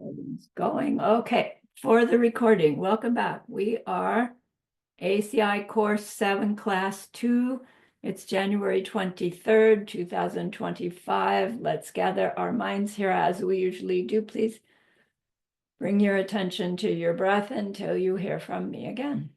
Recording's going. Okay, for the recording, welcome back. We are ACI Course 7, Class 2. It's January 23rd, 2025. Let's gather our minds here as we usually do. Please bring your attention to your breath until you hear from me again.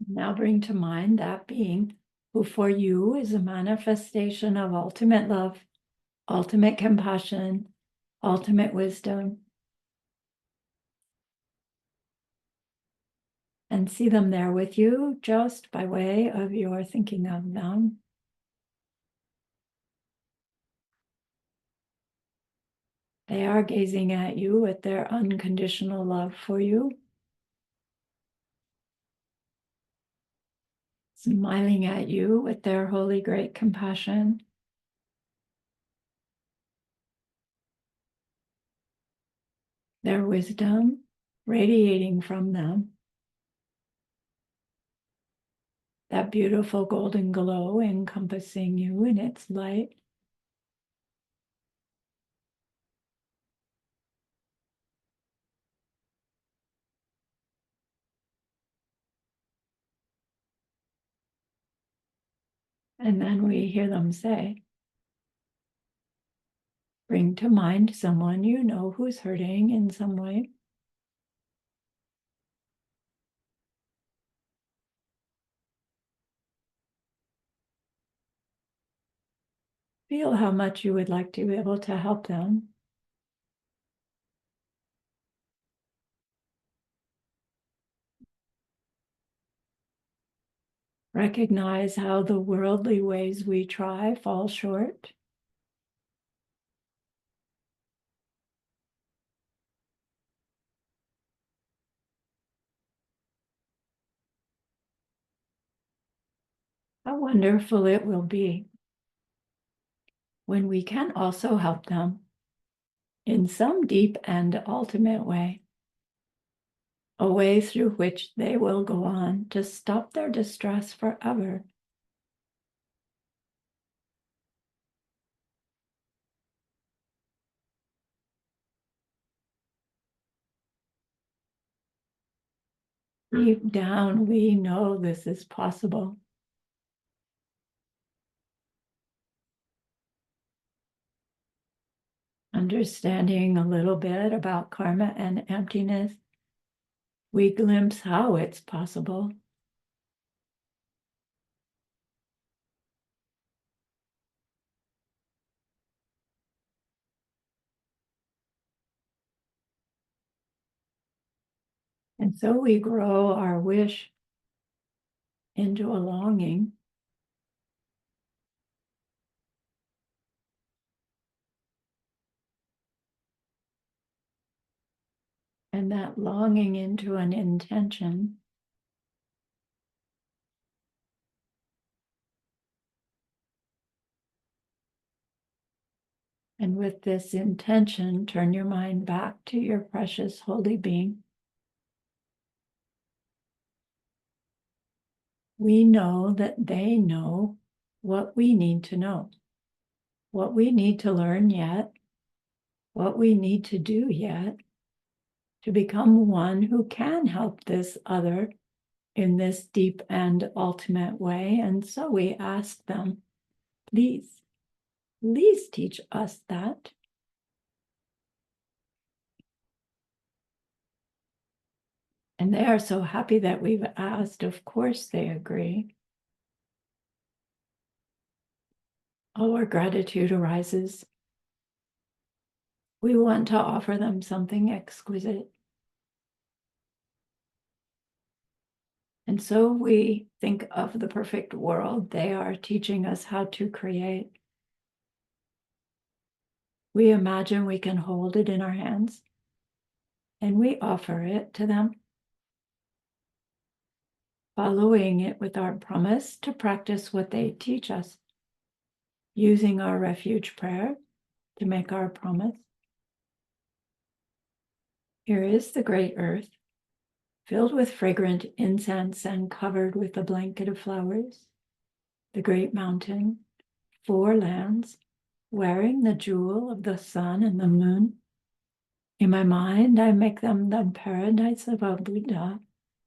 Now bring to mind that being who for you is a manifestation of ultimate love, ultimate compassion, ultimate wisdom, and see them there with you just by way of your thinking of them. They are gazing at you with their unconditional love for you, smiling at you with their holy great compassion. Their wisdom radiating from them, that beautiful golden glow encompassing you in its light. And then we hear them say, bring to mind someone you know who's hurting in some way. Feel how much you would like to be able to help them. Recognize how the worldly ways we try fall short. How wonderful it will be when we can also help them in some deep and ultimate way, a way through which they will go on to stop their distress forever. Deep down, we know this is possible. Understanding a little bit about karma and emptiness, we glimpse how it's possible. And so we grow our wish into a longing. And that longing into an intention. And with this intention, turn your mind back to your precious holy being. We know that they know what we need to know, what we need to learn yet, what we need to do yet to become one who can help this other in this deep and ultimate way. And so we ask them, please teach us that. And they are so happy that we've asked. Of course, they agree. Our gratitude arises. We want to offer them something exquisite. And so we think of the perfect world they are teaching us how to create. We imagine we can hold it in our hands, and we offer it to them, following it with our promise to practice what they teach us, using our refuge prayer to make our promise. Here is the great earth, filled with fragrant incense and covered with a blanket of flowers. The great mountain, 4 lands, wearing the jewel of the sun and the moon. In my mind, I make them the paradise of a Buddha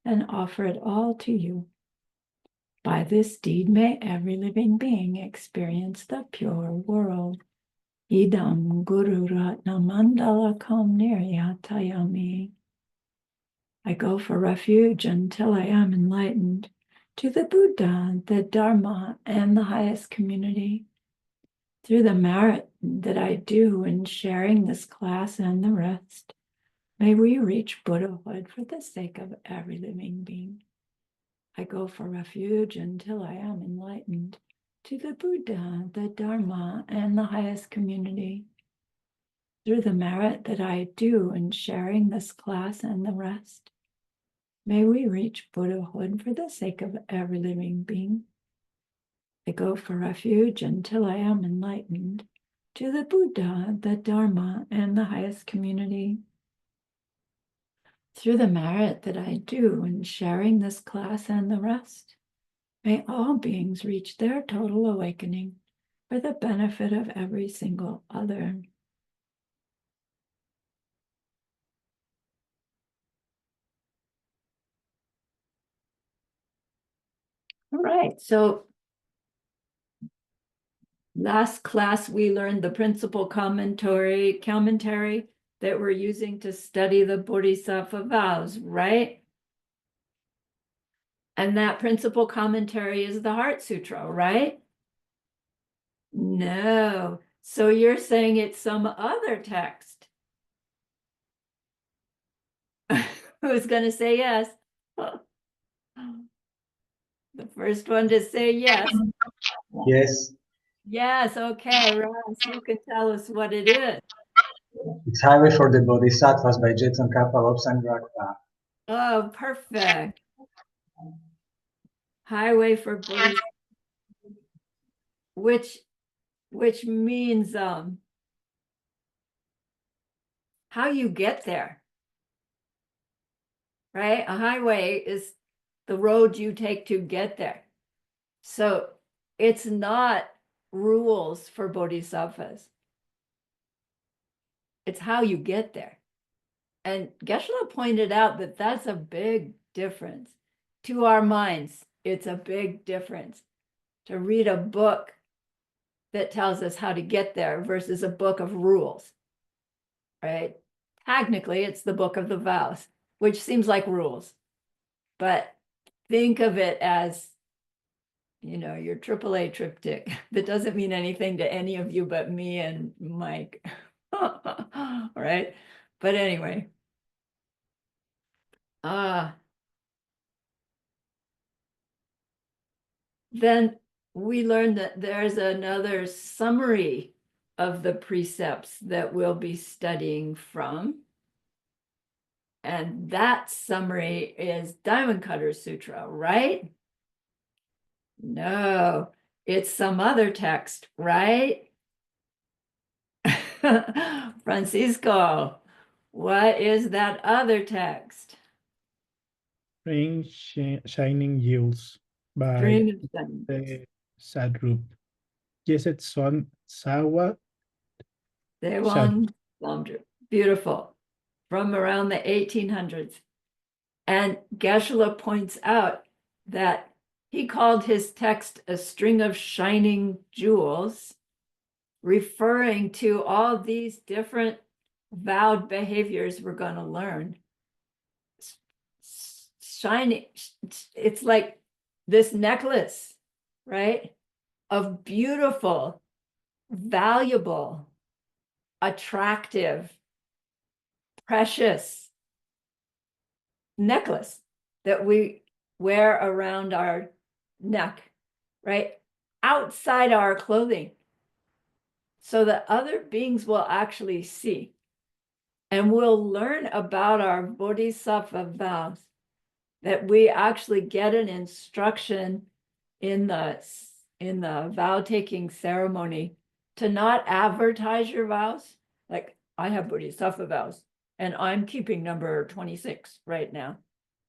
and offer it all to you. By this deed, may every living being experience the pure world. Idam Guru Ratna Mandalakam Niryatayami. I go for refuge until I am enlightened to the Buddha, the Dharma, and the highest community. Through the merit that I do in sharing this class and the rest, may we reach Buddhahood for the sake of every living being. I go for refuge until I am enlightened to the Buddha, the Dharma, and the highest community. Through the merit that I do in sharing this class and the rest, may we reach Buddhahood for the sake of every living being. I go for refuge until I am enlightened to the Buddha, the Dharma, and the highest community. Through the merit that I do in sharing this class and the rest, may all beings reach their total awakening for the benefit of every single other. All right, so last class we learned the principal commentary that we're using to study the Bodhisattva vows, right? And that principal commentary is the Heart Sutra, right? No. So you're saying it's some other text. Who's going to say yes? The first one to say yes. Yes, Yes, okay, Ross, you can tell us what it is. it's Highway for the Bodhisattvas by Jetson Kappa Lobsang Rakpa. Oh, perfect. Highway for Bodhisattva, which means how you get there, right? A highway is the road you take to get there. So it's not rules for bodhisattvas. It's how you get there. And Geshe-la pointed out that that's a big difference. To our minds, it's a big difference to read a book that tells us how to get there versus a book of rules, right? Technically, it's the book of the vows, which seems like rules, but think of it as, you know, your AAA triptych that doesn't mean anything to any of you but me and Mike, right? But anyway, then we learned that there's another summary of the precepts that we'll be studying from. And that summary is Diamond Cutter Sutra, right? No, it's some other text, right? Francisco, what is that other text? Spring Shining Yields by String of Sun. the Sadrup. Yes, it's one Sawa Sad. Sewang Beautiful. From around the 1800s. And Geshe-la points out that he called his text a string of shining jewels, referring to all these different vowed behaviors we're going to learn. Shining, it's like this necklace, right? Of beautiful, valuable, attractive, precious necklace that we wear around our neck, right? Outside our clothing, so that other beings will actually see. And we'll learn about our bodhisattva vows, that we actually get an instruction in the vow taking ceremony to not advertise your vows. Like, I have bodhisattva vows and I'm keeping number 26 right now,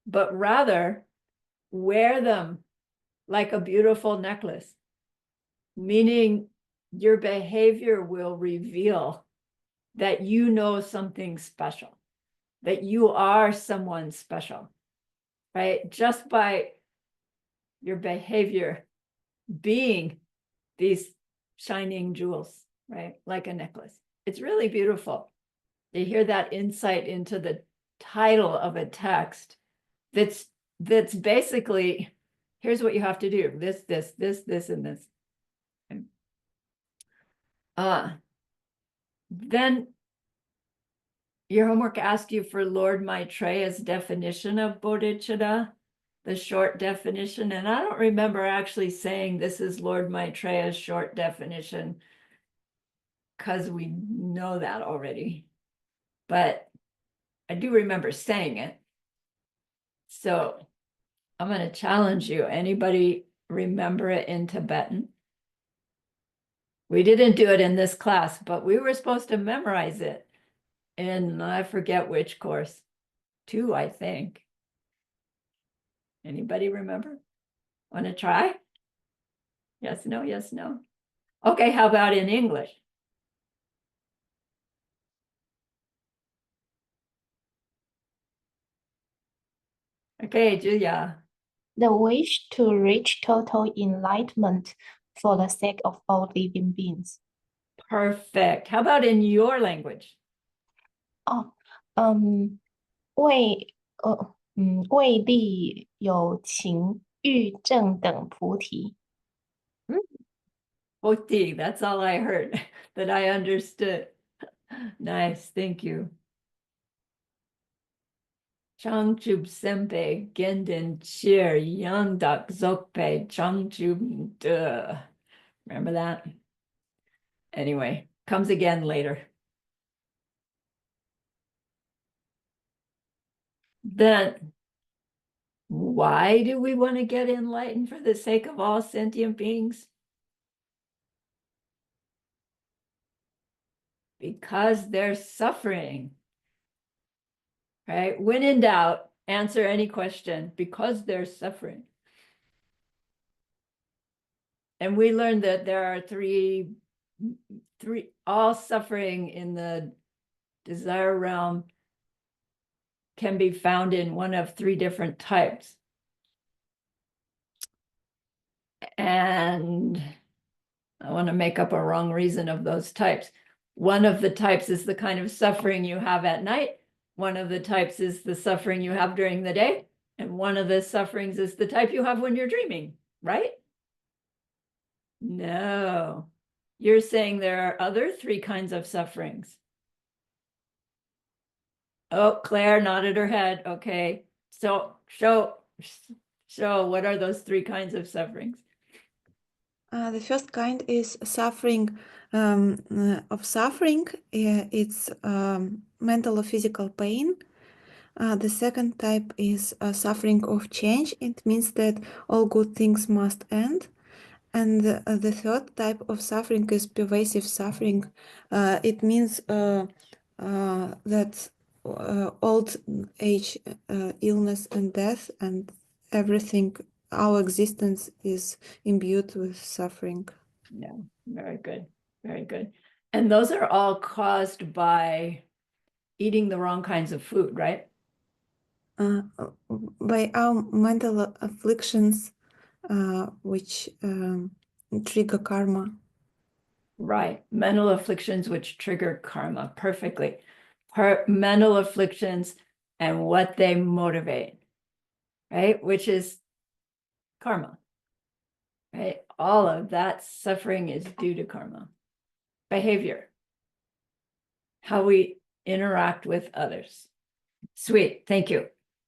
but rather wear them like a beautiful necklace, meaning your behavior will reveal that you know something special, that you are someone special, right? Just by your behavior being these shining jewels, right? Like a necklace. It's really beautiful. You hear that insight into the title of a text that's basically, here's what you have to do. This, and this. Then your homework asked you for Lord Maitreya's definition of bodhicitta, the short definition. And I don't remember actually saying this is Lord Maitreya's short definition, because we know that already. But I do remember saying it. So I'm going to challenge you. Anybody remember it in Tibetan? We didn't do it in this class, but we were supposed to memorize it in, I forget which course, 2, I think. Anybody remember? Want to try? Yes, no, yes, no. Okay, how about in English? Okay, Julia. The wish to reach total enlightenment for the sake of all living beings. Perfect. How about in your language? 为利有情欲正等菩提。Bodhi, that's all I heard that I understood. Nice, thank you. Changchub Sempe, Gendin Chir, Yangdak Zokpe, Changchub Duh. Remember that? Anyway, comes again later. Then, why do we want to get enlightened for the sake of all sentient beings? Because they're suffering, right? When in doubt, answer any question, because they're suffering. And we learned that there are three, all suffering in the desire realm can be found in one of 3 different types. And I want to make up a wrong reason of those types. One of the types is the kind of suffering you have at night. One of the types is the suffering you have during the day. And one of the sufferings is the type you have when you're dreaming, right? No, you're saying there are other 3 kinds of sufferings. Oh, Claire nodded her head. Okay, so show what are those 3 kinds of sufferings? The first kind is suffering of suffering. It's mental or physical pain. The second type is suffering of change. It means that all good things must end. And the third type of suffering is pervasive suffering. It means that old age, illness and death and everything, our existence is imbued with suffering. Yeah, very good, very good. And those are all caused by eating the wrong kinds of food, right? By our mental afflictions, which trigger karma. Right. Mental afflictions which trigger karma. Perfectly. Mental afflictions and what they motivate, right? Which is karma, right? All of that suffering is due to karma. Behavior, how we interact with others. Sweet, thank you.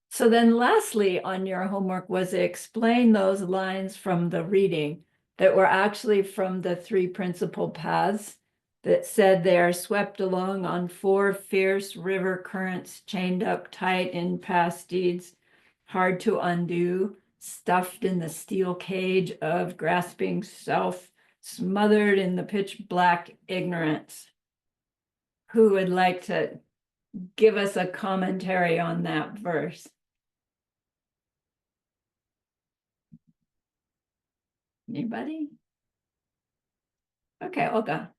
So then lastly on your homework was explain those lines from the reading that were actually from the 3 principal paths that said they are swept along on 4 fierce river currents chained up tight in past deeds, hard to undo, stuffed in the steel cage of grasping self, smothered in the pitch black ignorance. Who would like to give us a commentary on that verse? Anybody? Okay, Olga.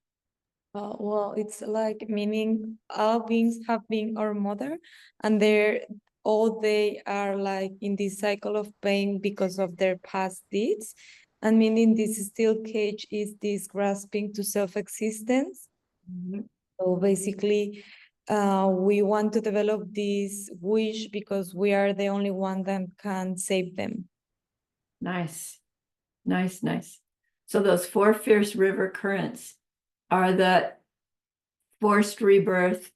Well, it's like meaning all beings have been our mother, and all they are like in this cycle of pain because of their past deeds. And meaning this steel cage is this grasping to self-existence. So basically, we want to develop this wish because we are the only one that can save them. Nice, nice, nice. So those 4 fierce river currents are the forced rebirth,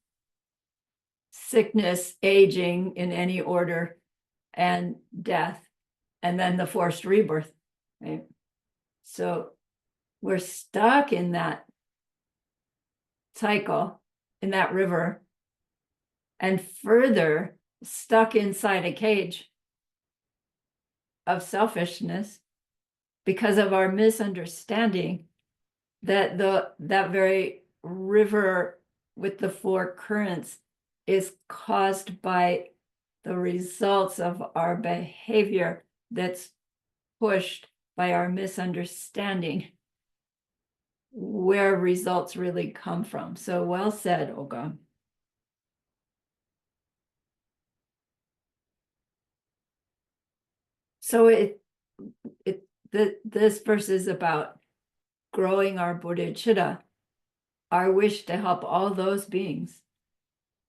sickness, aging in any order, and death, and then the forced rebirth, right? So we're stuck in that cycle, in that river, and further stuck inside a cage of selfishness because of our misunderstanding that that very river with the 4 currents is caused by the results of our behavior that's pushed by our misunderstanding where results really come from. So well said, Olga. So this verse is about growing our bodhicitta, our wish to help all those beings.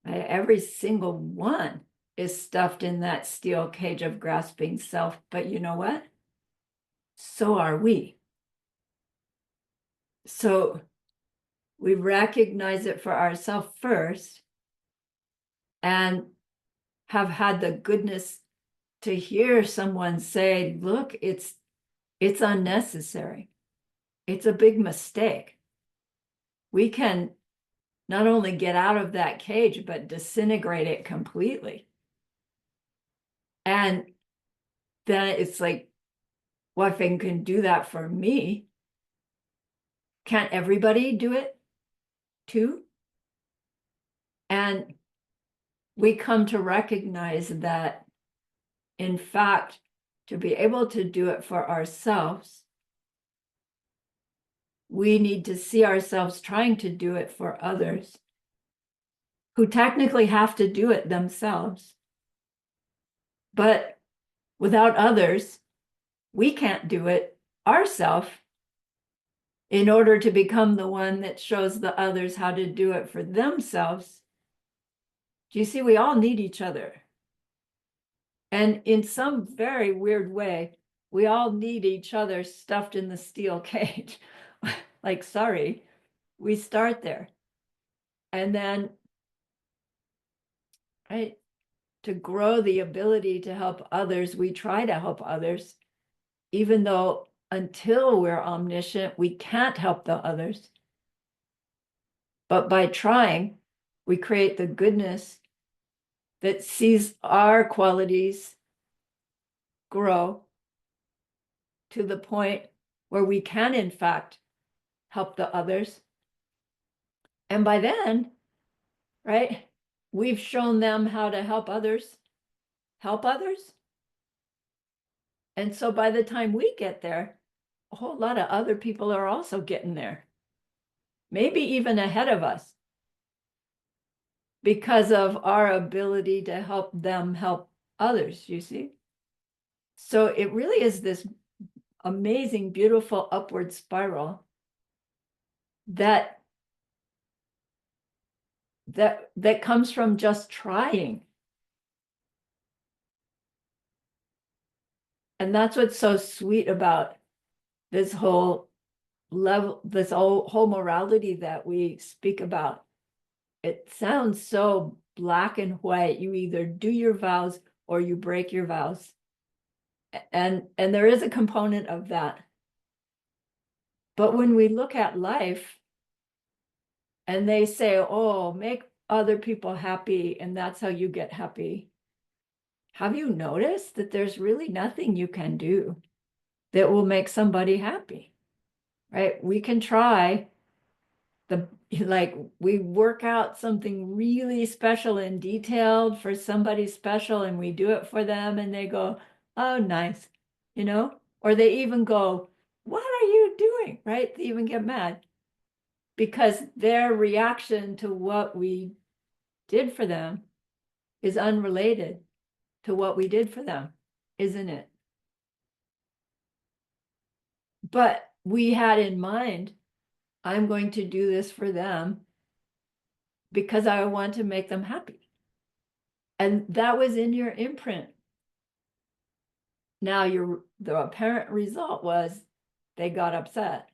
Every single one is stuffed in that steel cage of grasping self, but you know what? So are we. So we recognize it for ourselves first and have had the goodness to hear someone say, look, it's unnecessary. It's a big mistake. We can not only get out of that cage, but disintegrate it completely. And then it's like, well, if it can do that for me, can't everybody do it too? And we come to recognize that, in fact, to be able to do it for ourselves, we need to see ourselves trying to do it for others who technically have to do it themselves. But without others, we can't do it ourselves in order to become the one that shows the others how to do it for themselves. Do you see, we all need each other. And in some very weird way, we all need each other stuffed in the steel cage. Like, sorry, we start there. And then, right, to grow the ability to help others, we try to help others, even though until we're omniscient, we can't help the others. But by trying, we create the goodness that sees our qualities grow to the point where we can, in fact, help the others. And by then, right, we've shown them how to help others. And so by the time we get there, a whole lot of other people are also getting there. maybe even ahead of us, because of our ability to help them help others, you see? So it really is this amazing, beautiful upward spiral that comes from just trying. And that's what's so sweet about this whole level, this whole morality that we speak about. It sounds so black and white. You either do your vows or you break your vows. And there is a component of that. But when we look at life and they say, oh, make other people happy, and that's how you get happy. Have you noticed that there's really nothing you can do that will make somebody happy, right? We can try we work out something really special and detailed for somebody special, and we do it for them, and they go, oh, nice, you know, or they even go, what are you doing, right? They even get mad because their reaction to what we did for them is unrelated to what we did for them, isn't it? But we had in mind, I'm going to do this for them because I want to make them happy. And that was in your imprint. Now the apparent result was they got upset.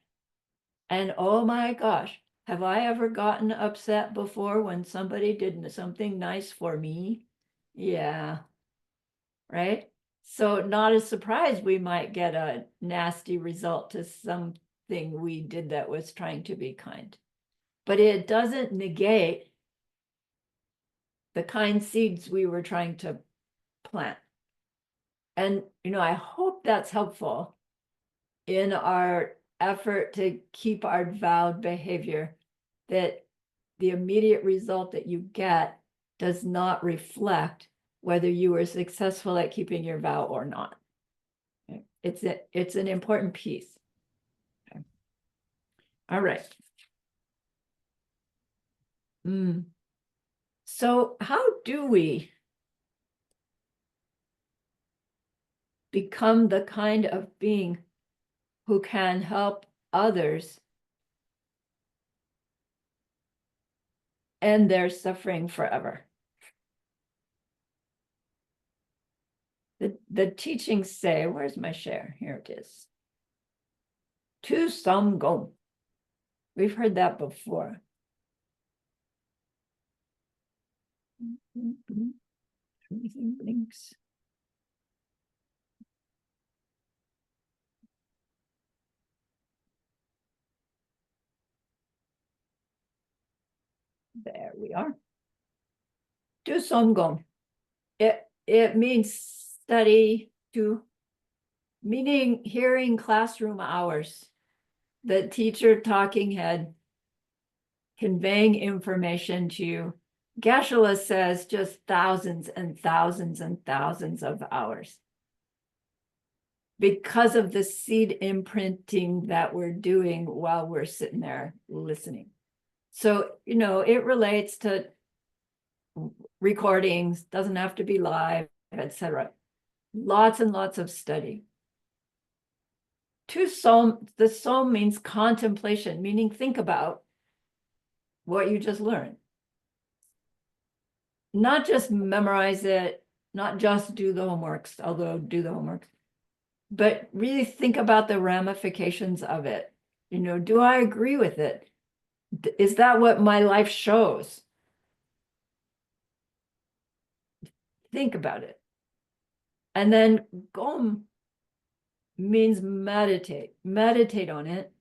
And oh my gosh, have I ever gotten upset before when somebody did something nice for me? Yeah, right? So not a surprise we might get a nasty result to something we did that was trying to be kind. But it doesn't negate the kind seeds we were trying to plant. And, you know, I hope that's helpful in our effort to keep our vowed behavior, that the immediate result that you get does not reflect whether you were successful at keeping your vow or not. It's an important piece. Okay. All right. So how do we become the kind of being who can help others end their suffering forever? The teachings say, where's my share? Here it is. Tu sam gom. We've heard that before. Everything blinks. There we are. Tu sam gom. It means study to, meaning hearing classroom hours, the teacher talking head, conveying information to you. Geshe-la says just thousands and thousands and thousands of hours, because of the seed imprinting that we're doing while we're sitting there listening. So, you know, it relates to recordings, doesn't have to be live, etc. Lots and lots of study. The som means contemplation, meaning think about what you just learned. Not just memorize it, not just do the homeworks, although do the homework, but really think about the ramifications of it. You know, do I agree with it? Is that what my life shows? Think about it. And then gom means meditate. Meditate on it.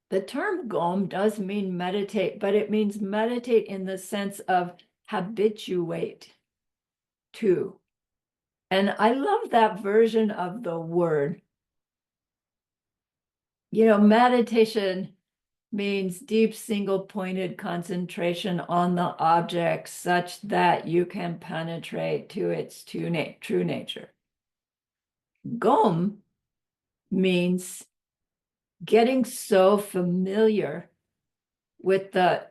The term gom does mean meditate, but it means meditate in the sense of habituate to. And I love that version of the word. You know, meditation means deep single-pointed concentration on the object such that you can penetrate to its true nature. Gom means getting so familiar with the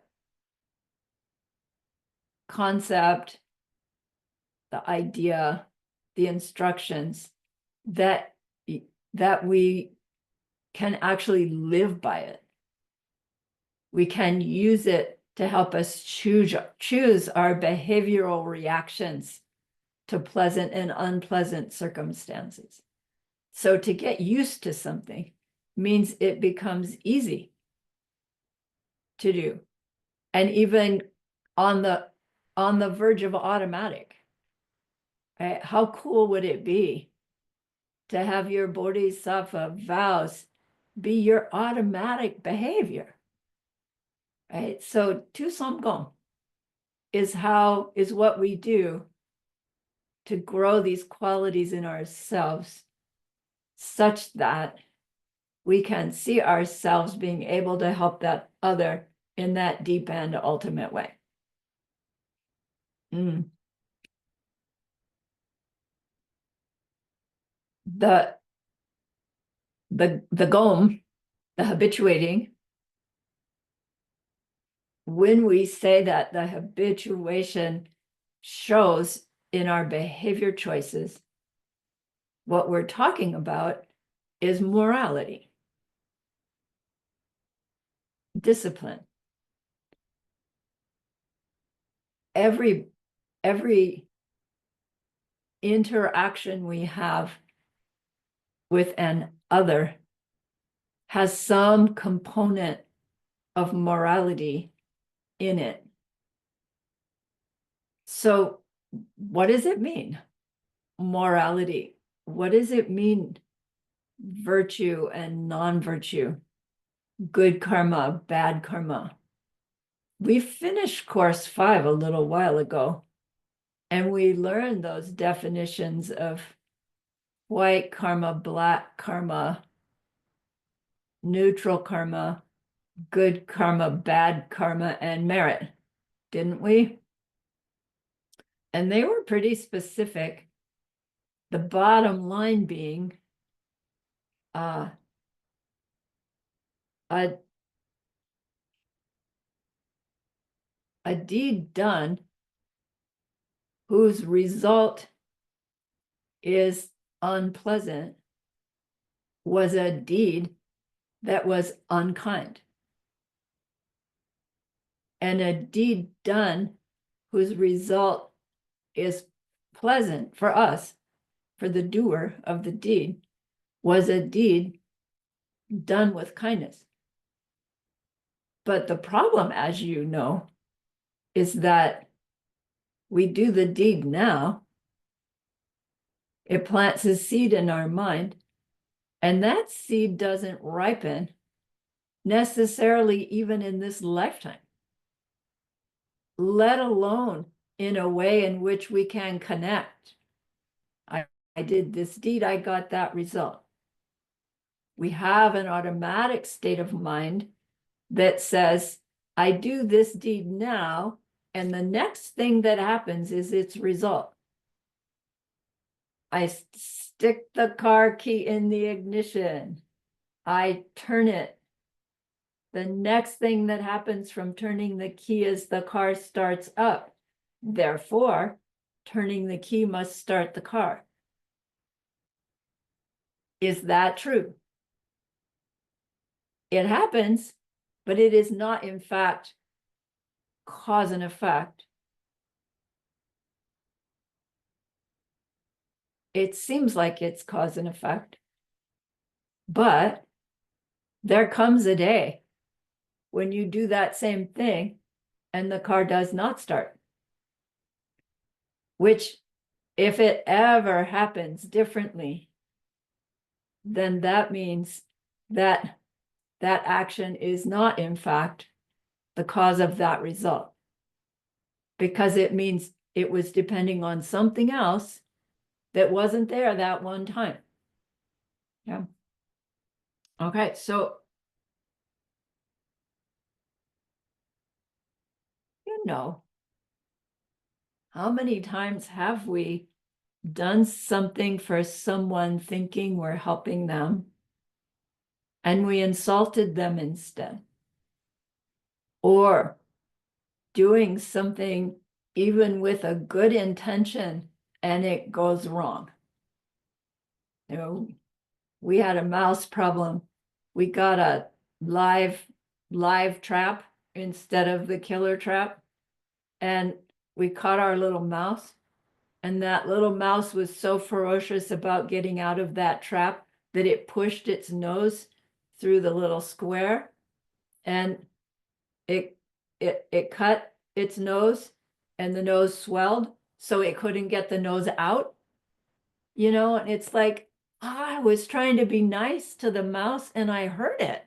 concept, the idea, the instructions, that we can actually live by it. We can use it to help us choose our behavioral reactions to pleasant and unpleasant circumstances. So to get used to something means it becomes easy to do, and even on the verge of automatic. Right? How cool would it be to have your bodhisattva vows be your automatic behavior? Right? So Tu Samgong is what we do to grow these qualities in ourselves such that we can see ourselves being able to help that other in that deep and ultimate way. The gom, the habituating, when we say that the habituation shows in our behavior choices, what we're talking about is morality, discipline. Every interaction we have with an other has some component of morality in it. So what does it mean? Morality. What does it mean? Virtue and non-virtue, good karma, bad karma. We finished course 5 a little while ago, and we learned those definitions of white karma, black karma, neutral karma, good karma, bad karma, and merit, didn't we? And they were pretty specific. The bottom line being a deed done whose result is unpleasant was a deed that was unkind. And a deed done whose result is pleasant for us, for the doer of the deed, was a deed done with kindness. But the problem, as you know, is that we do the deed now, it plants a seed in our mind, and that seed doesn't ripen necessarily even in this lifetime, let alone in a way in which we can connect. I did this deed, I got that result. We have an automatic state of mind that says, I do this deed now, and the next thing that happens is its result. I stick the car key in the ignition. I turn it. The next thing that happens from turning the key is the car starts up. Therefore, turning the key must start the car. Is that true? It happens, but it is not, in fact, cause and effect. It seems like it's cause and effect, but there comes a day when you do that same thing and the car does not start, which, if it ever happens differently, then that means that that action is not, in fact, the cause of that result, because it means it was depending on something else that wasn't there that one time. Yeah. Okay, so how many times have we done something for someone thinking we're helping them, and we insulted them instead? or doing something even with a good intention and it goes wrong. You know, we had a mouse problem. We got a live trap instead of the killer trap. And we caught our little mouse. And that little mouse was so ferocious about getting out of that trap that it pushed its nose through the little square. And it cut its nose, and the nose swelled, so it couldn't get the nose out. You know, and it's like, I was trying to be nice to the mouse and I hurt it.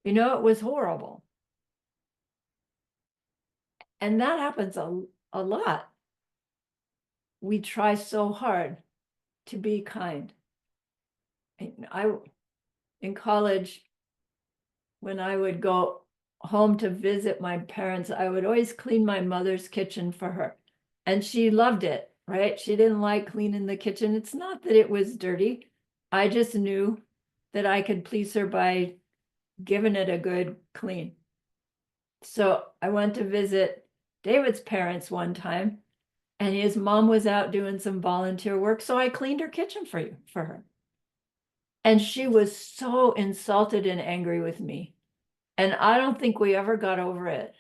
You know, it was horrible. And that happens a lot. We try so hard to be kind. In college, when I would go home to visit my parents, I would always clean my mother's kitchen for her. And she loved it, right? She didn't like cleaning the kitchen. It's not that it was dirty. I just knew that I could please her by giving it a good clean. So I went to visit David's parents one time, and his mom was out doing some volunteer work. So I cleaned her kitchen for her. And she was so insulted and angry with me. And I don't think we ever got over it.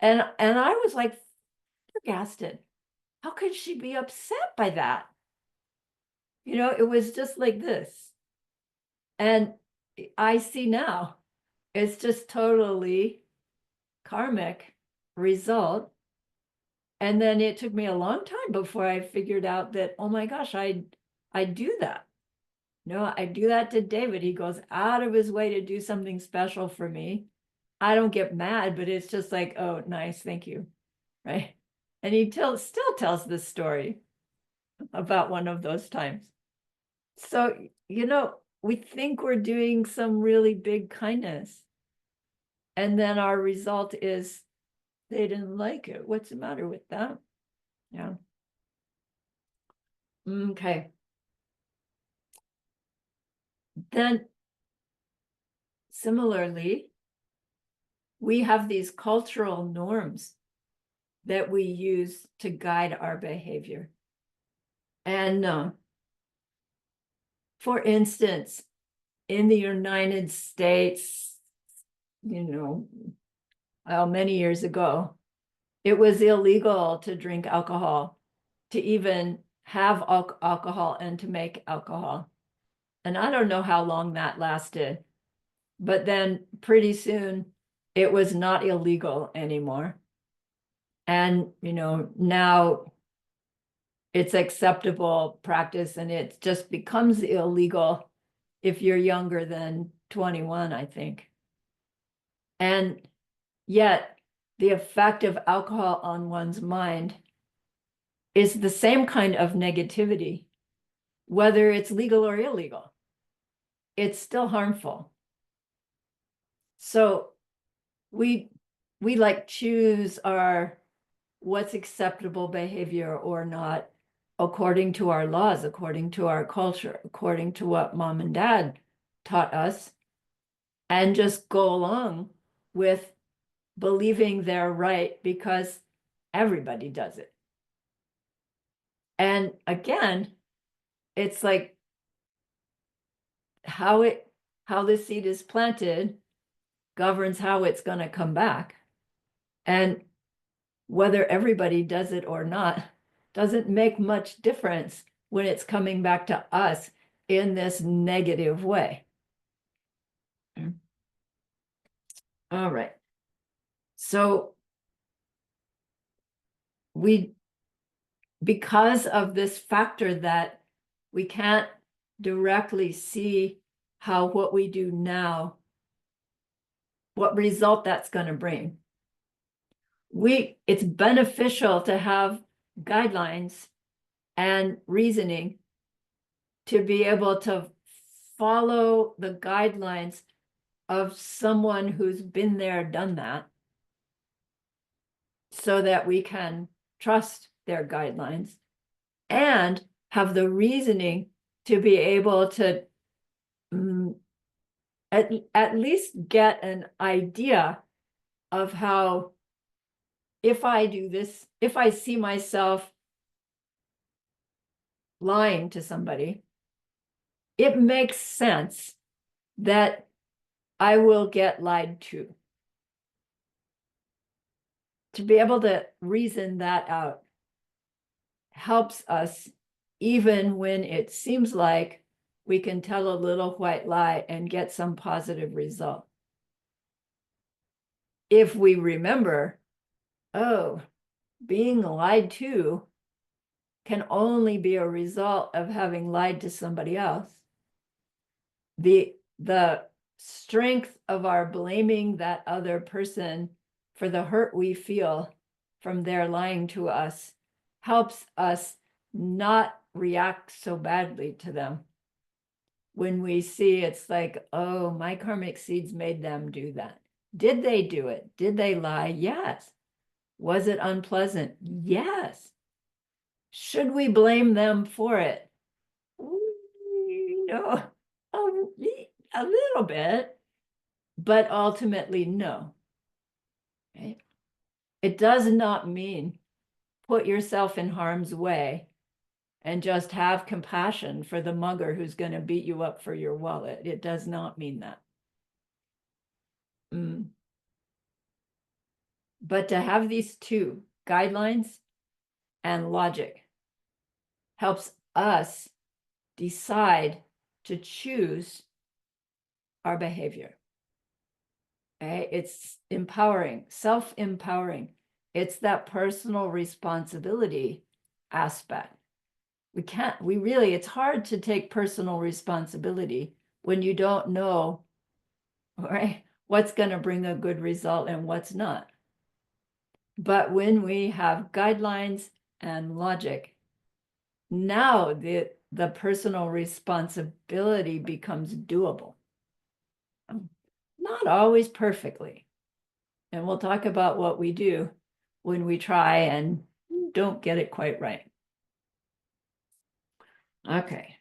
And I was like flabbergasted. How could she be upset by that? You know, it was just like this. And I see now, it's just totally karmic result. And then it took me a long time before I figured out that, oh my gosh, I do that. No, I do that to David. He goes out of his way to do something special for me. I don't get mad, but it's just like, oh, nice, thank you, right? And he still tells this story about one of those times. So, you know, we think we're doing some really big kindness. And then our result is they didn't like it. What's the matter with that? Yeah. Okay. Then similarly, we have these cultural norms that we use to guide our behavior. And for instance, in the United States, you know, many years ago, it was illegal to drink alcohol, to even have alcohol and to make alcohol. And I don't know how long that lasted, but then pretty soon it was not illegal anymore. And, you know, now it's acceptable practice, and it just becomes illegal if you're younger than 21, I think. And yet the effect of alcohol on one's mind is the same kind of negativity, whether it's legal or illegal. It's still harmful. So we like choose our what's acceptable behavior or not according to our laws, according to our culture, according to what mom and dad taught us, and just go along with believing they're right because everybody does it. And again, it's like how the seed is planted governs how it's going to come back. And whether everybody does it or not doesn't make much difference when it's coming back to us in this negative way. All right. So because of this factor that we can't directly see how what we do now, what result that's going to bring, it's beneficial to have guidelines and reasoning to be able to follow the guidelines of someone who's been there, done that, so that we can trust their guidelines and have the reasoning to be able to at least get an idea of how if I do this, if I see myself lying to somebody, it makes sense that I will get lied to. To be able to reason that out helps us, even when it seems like we can tell a little white lie and get some positive result. If we remember, oh, being lied to can only be a result of having lied to somebody else. The strength of our blaming that other person for the hurt we feel from their lying to us helps us not react so badly to them. When we see it's like, oh, my karmic seeds made them do that. Did they do it? Did they lie? Yes. Was it unpleasant? Yes. Should we blame them for it? No, a little bit, but ultimately, no. Okay? It does not mean put yourself in harm's way and just have compassion for the mugger who's going to beat you up for your wallet. It does not mean that. But to have these two, guidelines and logic, helps us decide to choose our behavior. Okay? It's empowering, self-empowering. It's that personal responsibility aspect. It's hard to take personal responsibility when you don't know, right, what's going to bring a good result and what's not. But when we have guidelines and logic, now the personal responsibility becomes doable. Not always perfectly. And we'll talk about what we do when we try and don't get it quite right. Okay.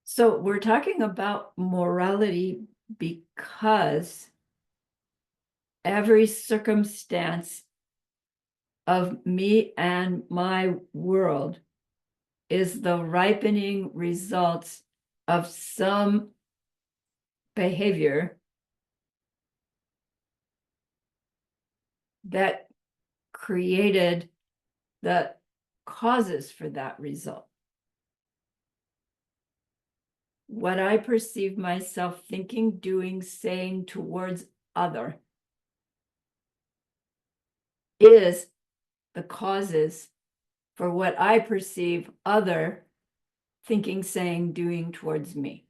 So we're talking about morality because every circumstance of me and my world is the ripening results of some behavior that created the causes for that result. What I perceive myself thinking, doing, saying towards other is the causes for what I perceive other thinking, saying, doing towards me.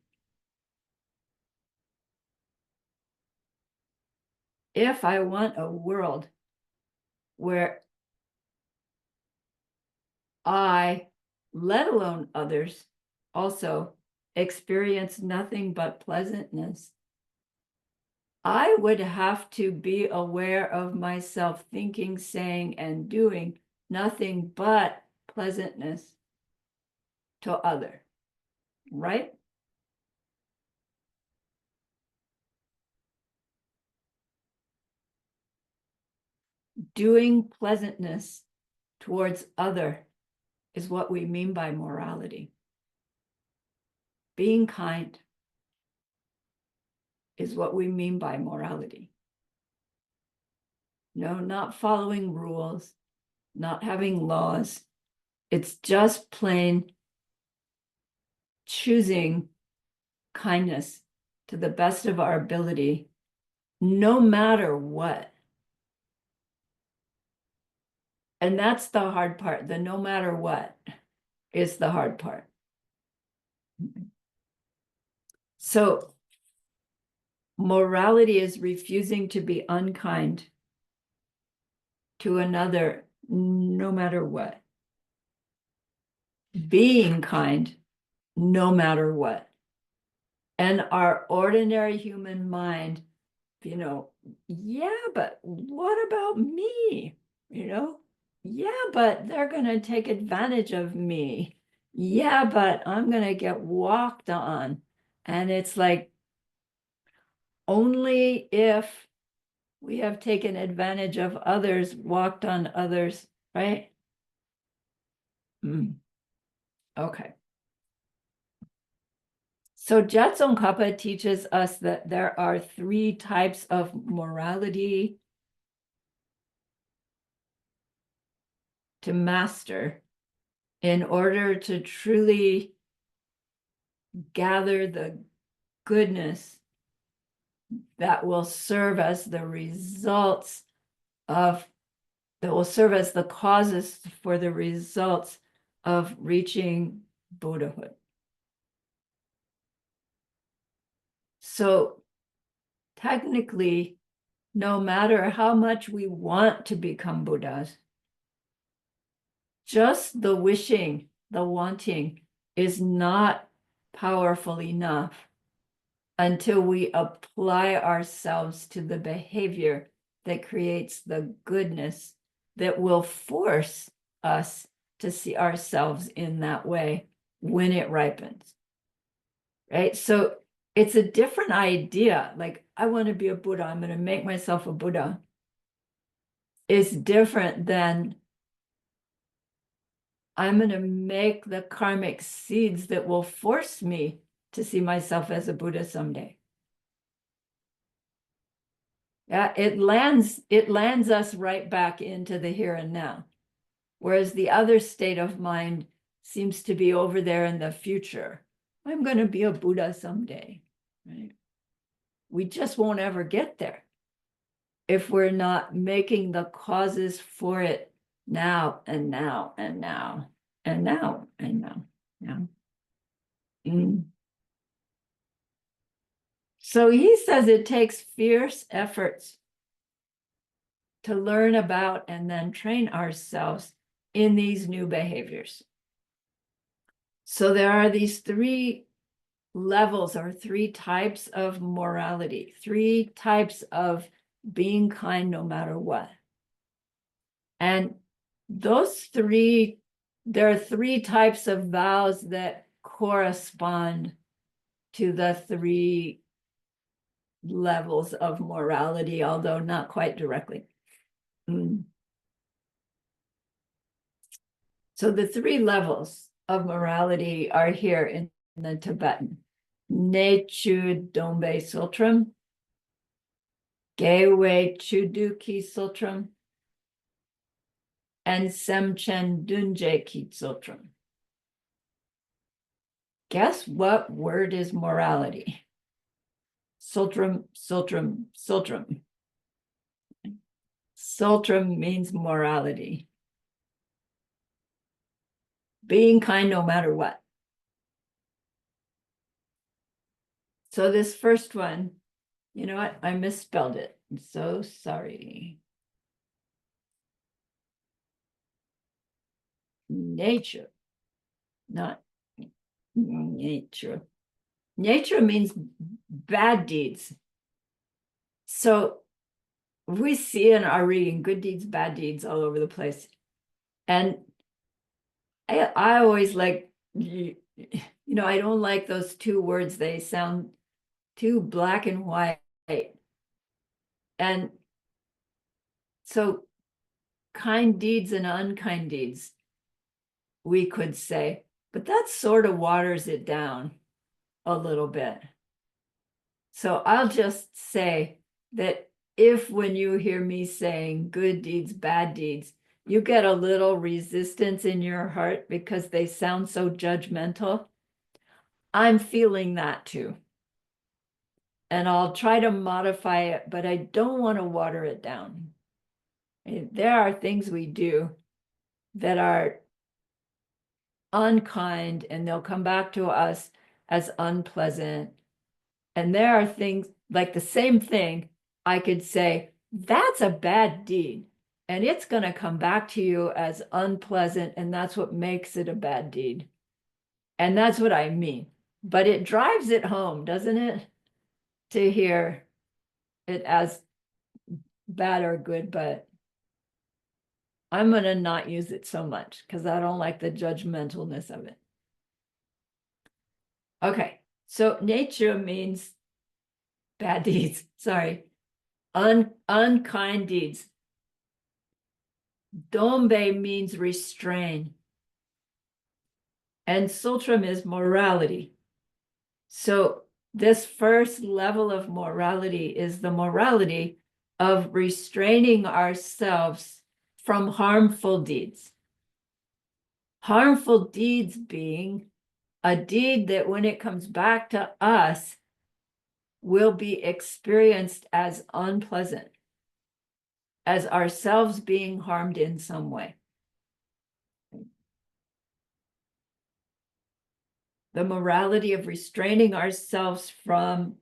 If I want a world where I, let alone others, also experience nothing but pleasantness, I would have to be aware of myself thinking, saying, and doing nothing but pleasantness to other, right? Doing pleasantness towards other is what we mean by morality. Being kind is what we mean by morality. No, not following rules, not having laws. It's just plain choosing kindness to the best of our ability, no matter what. And that's the hard part. The no matter what is the hard part. So morality is refusing to be unkind to another, no matter what. Being kind, no matter what. And our ordinary human mind, yeah, but what about me? yeah, but they're gonna take advantage of me. Yeah, but I'm gonna get walked on. And it's like, only if we have taken advantage of others, walked on others, right? Okay. So Jetson Kappa teaches us that there are 3 types of morality to master in order to truly gather the goodness that will serve as the results of, that will serve as the causes for the results of reaching Buddhahood. So technically, no matter how much we want to become Buddhas, just the wishing, the wanting is not powerful enough until we apply ourselves to the behavior that creates the goodness that will force us to see ourselves in that way when it ripens. Right? So it's a different idea. Like, I want to be a Buddha, I'm going to make myself a Buddha. It's different than I'm going to make the karmic seeds that will force me to see myself as a Buddha someday. Yeah, it lands us right back into the here and now. Whereas the other state of mind seems to be over there in the future. I'm going to be a Buddha someday, right? We just won't ever get there if we're not making the causes for it now and now and now and now and now. Yeah. So he says it takes fierce efforts to learn about and then train ourselves in these new behaviors. So there are these 3 levels or 3 types of morality, 3 types of being kind no matter what. And those 3, there are 3 types of vows that correspond to the 3 levels of morality, although not quite directly. So the 3 levels of morality are here in the Tibetan. Nechu Dombe Sultram, Gewe Chuduki Sultram, and Semchen Dunje Ki Sultram. Guess what word is morality? Sultram, sultram, sultram. Sultram means morality. Being kind no matter what. So this first one, you know what? I misspelled it. I'm so sorry. Nature, not nature. Nature means bad deeds. So we see in our reading good deeds, bad deeds all over the place. And I always like, I don't like those 2 words. They sound too black and white. And so kind deeds and unkind deeds, we could say, but that sort of waters it down a little bit. So I'll just say that if when you hear me saying good deeds, bad deeds, you get a little resistance in your heart because they sound so judgmental, I'm feeling that too. And I'll try to modify it, but I don't want to water it down. There are things we do that are unkind and they'll come back to us as unpleasant. And there are things like the same thing I could say, that's a bad deed. And it's going to come back to you as unpleasant. And that's what makes it a bad deed. And that's what I mean. But it drives it home, doesn't it? To hear it as bad or good, but I'm gonna not use it so much because I don't like the judgmentalness of it. Okay, so nature means bad deeds, sorry. Unkind deeds. Dombe means restrain. And Sultram is morality. So this first level of morality is the morality of restraining ourselves from harmful deeds. Harmful deeds being a deed that when it comes back to us will be experienced as unpleasant, as ourselves being harmed in some way. The morality of restraining ourselves from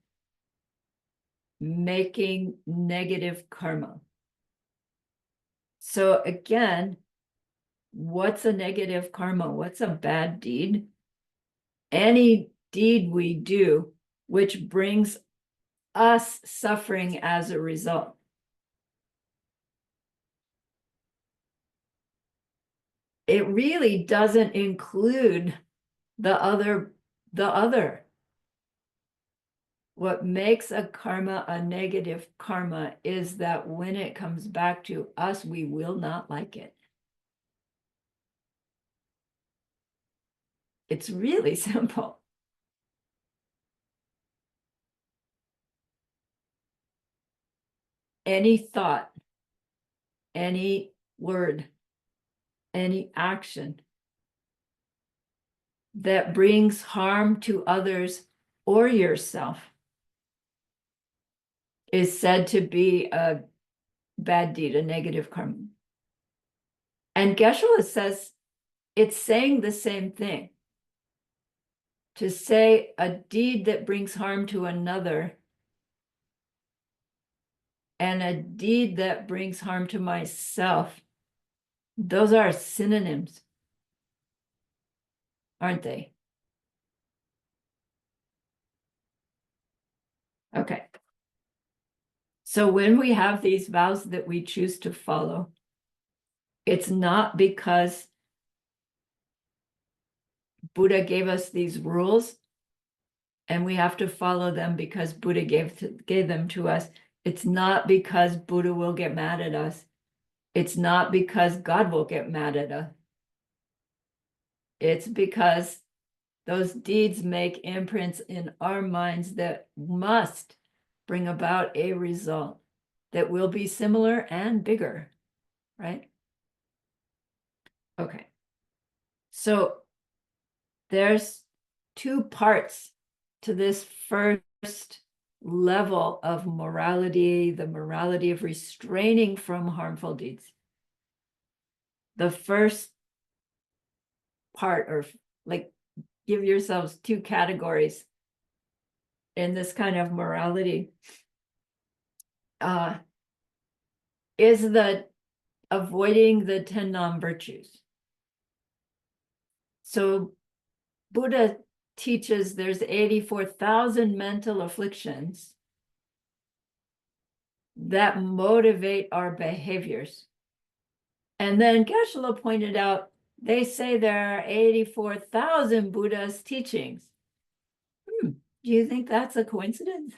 making negative karma. So again, what's a negative karma? What's a bad deed? Any deed we do which brings us suffering as a result. It really doesn't include the other. What makes a karma a negative karma is that when it comes back to us, we will not like it. It's really simple. Any thought, any word, any action that brings harm to others or yourself is said to be a bad deed, a negative karma. And Geshe-la says it's saying the same thing. To say a deed that brings harm to another and a deed that brings harm to myself, those are synonyms, aren't they? Okay. So when we have these vows that we choose to follow, it's not because Buddha gave us these rules and we have to follow them because Buddha gave them to us. It's not because Buddha will get mad at us. It's not because God will get mad at us. It's because those deeds make imprints in our minds that must bring about a result that will be similar and bigger, right? Okay. So there's two parts to this first level of morality, the morality of restraining from harmful deeds. The first part, or like give yourselves two categories in this kind of morality, is the avoiding the 10 non-virtues. So Buddha teaches there's 84,000 mental afflictions that motivate our behaviors. And then Geshe-la pointed out, they say there are 84,000 Buddha's teachings. Do you think that's a coincidence?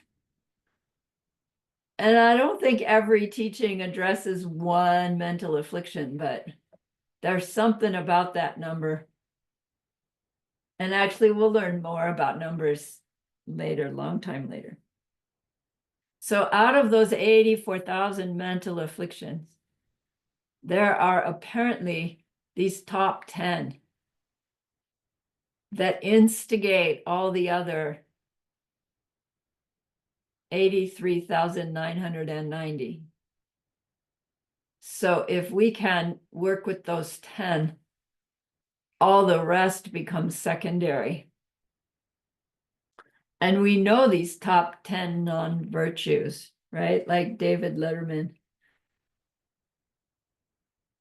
And I don't think every teaching addresses one mental affliction, but there's something about that number. And actually, we'll learn more about numbers later, long time later. So out of those 84,000 mental afflictions, there are apparently these top 10 that instigate all the other 83,990. So if we can work with those 10, all the rest becomes secondary. And we know these top 10 non-virtues, right? Like David Letterman.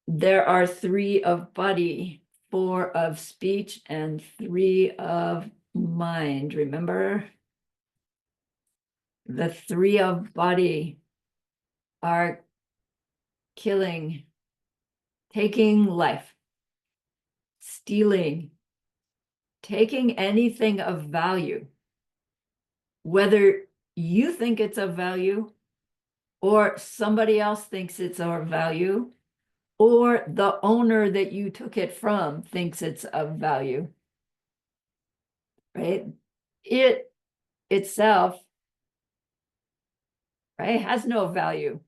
There are 3 of body, 4 of speech, and 3 of mind. Remember? The 3 of body are killing, taking life, stealing, taking anything of value, whether you think it's of value or somebody else thinks it's of value, or the owner that you took it from thinks it's of value, right? It itself, right, has no value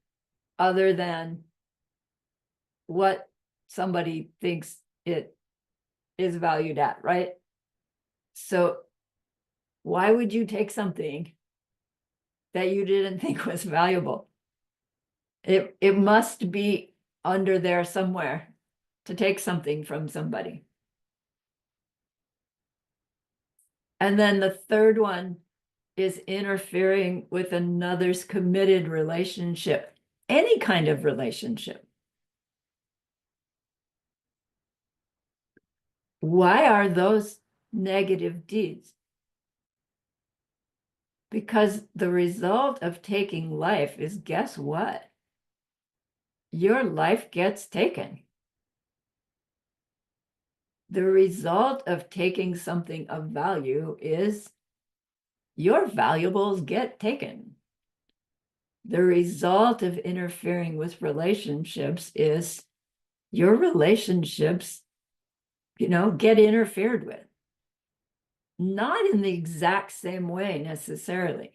other than what somebody thinks it is valued at, right? So why would you take something that you didn't think was valuable? It must be under there somewhere to take something from somebody. And then the third one is interfering with another's committed relationship, any kind of relationship. Why are those negative deeds? Because the result of taking life is, guess what? Your life gets taken. The result of taking something of value is your valuables get taken. The result of interfering with relationships is your relationships, get interfered with. Not in the exact same way necessarily,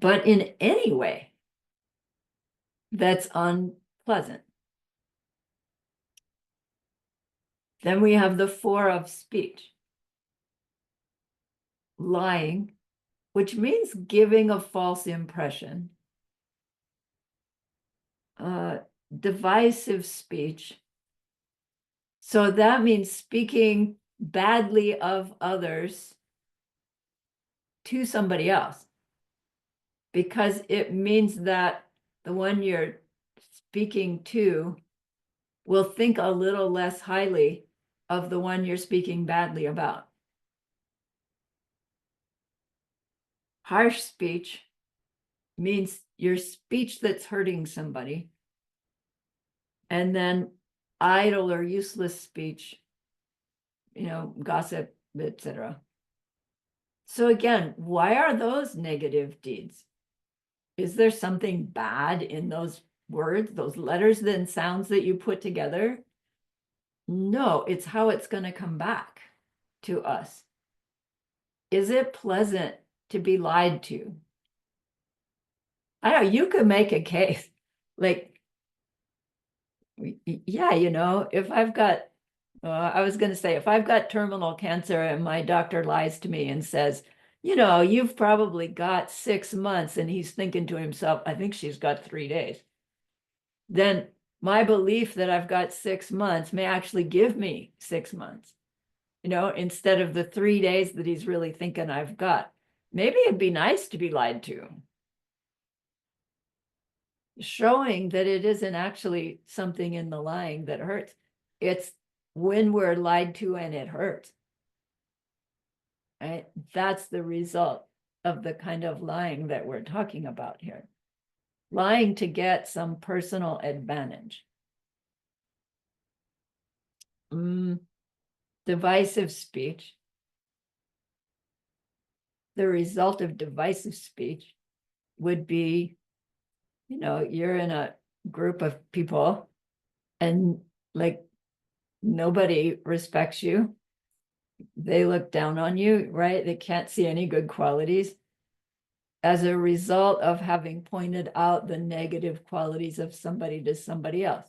but in any way that's unpleasant. Then we have the four of speech. Lying, which means giving a false impression. Divisive speech. So that means speaking badly of others to somebody else, because it means that the one you're speaking to will think a little less highly of the one you're speaking badly about. Harsh speech means your speech that's hurting somebody. And then idle or useless speech, gossip, etc. So again, why are those negative deeds? Is there something bad in those words, those letters and sounds that you put together? No, it's how it's going to come back to us. Is it pleasant to be lied to? I know you could make a case like, yeah, if I've got, I was going to say, if I've got terminal cancer and my doctor lies to me and says, you've probably got 6 months, and he's thinking to himself, I think she's got 3 days. Then my belief that I've got 6 months may actually give me 6 months, instead of the 3 days that he's really thinking I've got. Maybe it'd be nice to be lied to. Showing that it isn't actually something in the lying that hurts. It's when we're lied to and it hurts. Right? That's the result of the kind of lying that we're talking about here. Lying to get some personal advantage. Divisive speech. The result of divisive speech would be, you're in a group of people and like nobody respects you. They look down on you, right? They can't see any good qualities as a result of having pointed out the negative qualities of somebody to somebody else.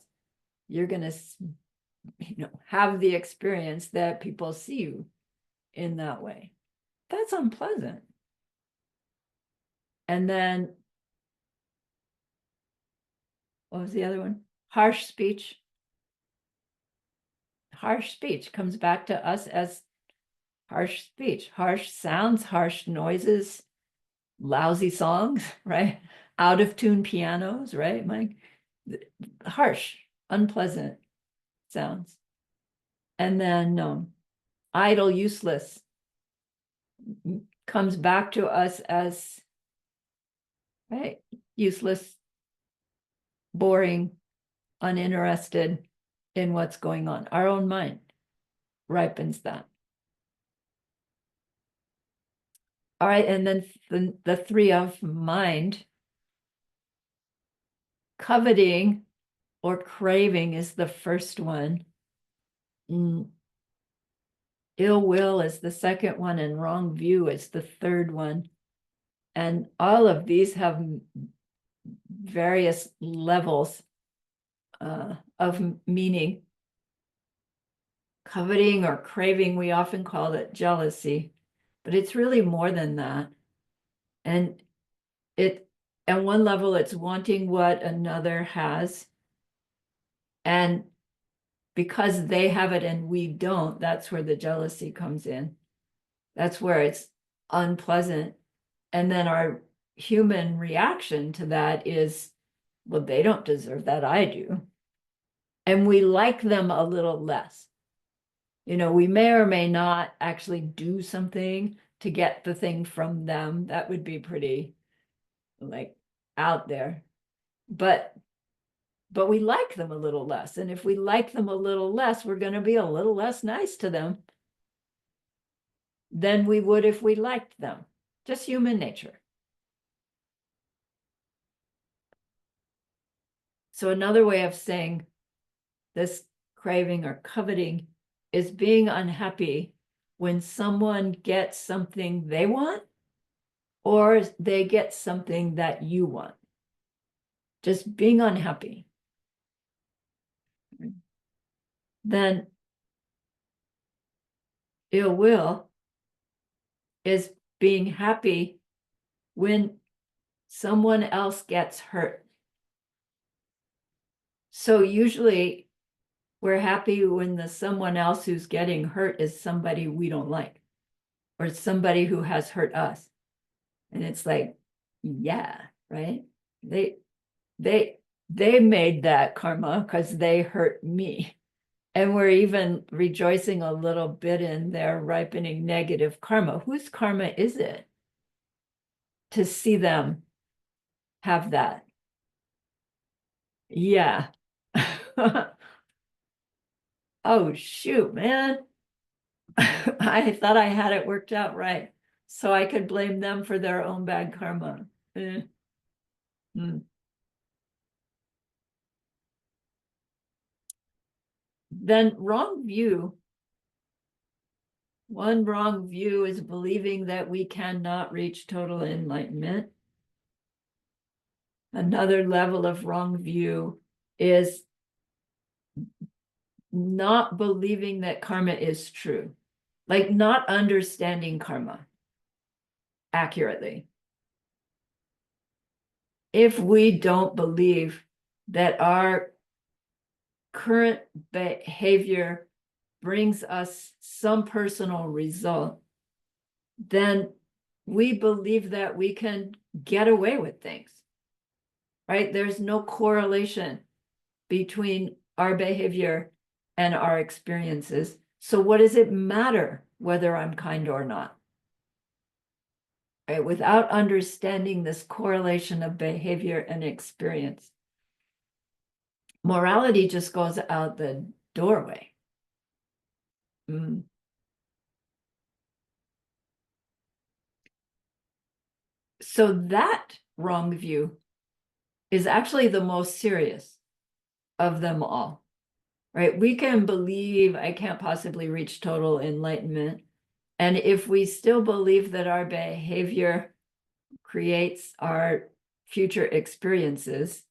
You're going to, have the experience that people see you in that way. That's unpleasant. And then, what was the other one? Harsh speech. Harsh speech comes back to us as harsh speech, harsh sounds, harsh noises, lousy songs, right? Out of tune pianos, right, Mike? Harsh, unpleasant sounds. And then idle, useless comes back to us as, right, useless, boring, uninterested, in what's going on. Our own mind ripens that. All right, and then the three of mind. Coveting or craving is the first one. Ill will is the second one, and wrong view is the third one. And all of these have various levels of meaning. Coveting or craving, we often call it jealousy, but it's really more than that. And at one level, it's wanting what another has. And because they have it and we don't, that's where the jealousy comes in. That's where it's unpleasant. And then our human reaction to that is, well, they don't deserve that, I do. And we like them a little less. You know, we may or may not actually do something to get the thing from them. That would be pretty like out there. But we like them a little less. And if we like them a little less, we're going to be a little less nice to them than we would if we liked them. Just human nature. So another way of saying this craving or coveting is being unhappy when someone gets something they want or they get something that you want. Just being unhappy. Then ill will is being happy when someone else gets hurt. So usually we're happy when the someone else who's getting hurt is somebody we don't like, or somebody who has hurt us. And it's like, yeah, right? They made that karma because they hurt me. And we're even rejoicing a little bit in their ripening negative karma. Whose karma is it to see them have that? Yeah. Oh, shoot, man. I thought I had it worked out right, so I could blame them for their own bad karma. Then wrong view. One wrong view is believing that we cannot reach total enlightenment. Another level of wrong view is not believing that karma is true, like not understanding karma accurately. If we don't believe that our current behavior brings us some personal result, then we believe that we can get away with things, right? There's no correlation between our behavior and our experiences. So what does it matter whether I'm kind or not? Right? Without understanding this correlation of behavior and experience, morality just goes out the doorway. So that wrong view is actually the most serious of them all, right? We can believe I can't possibly reach total enlightenment. And if we still believe that our behavior creates our future experiences,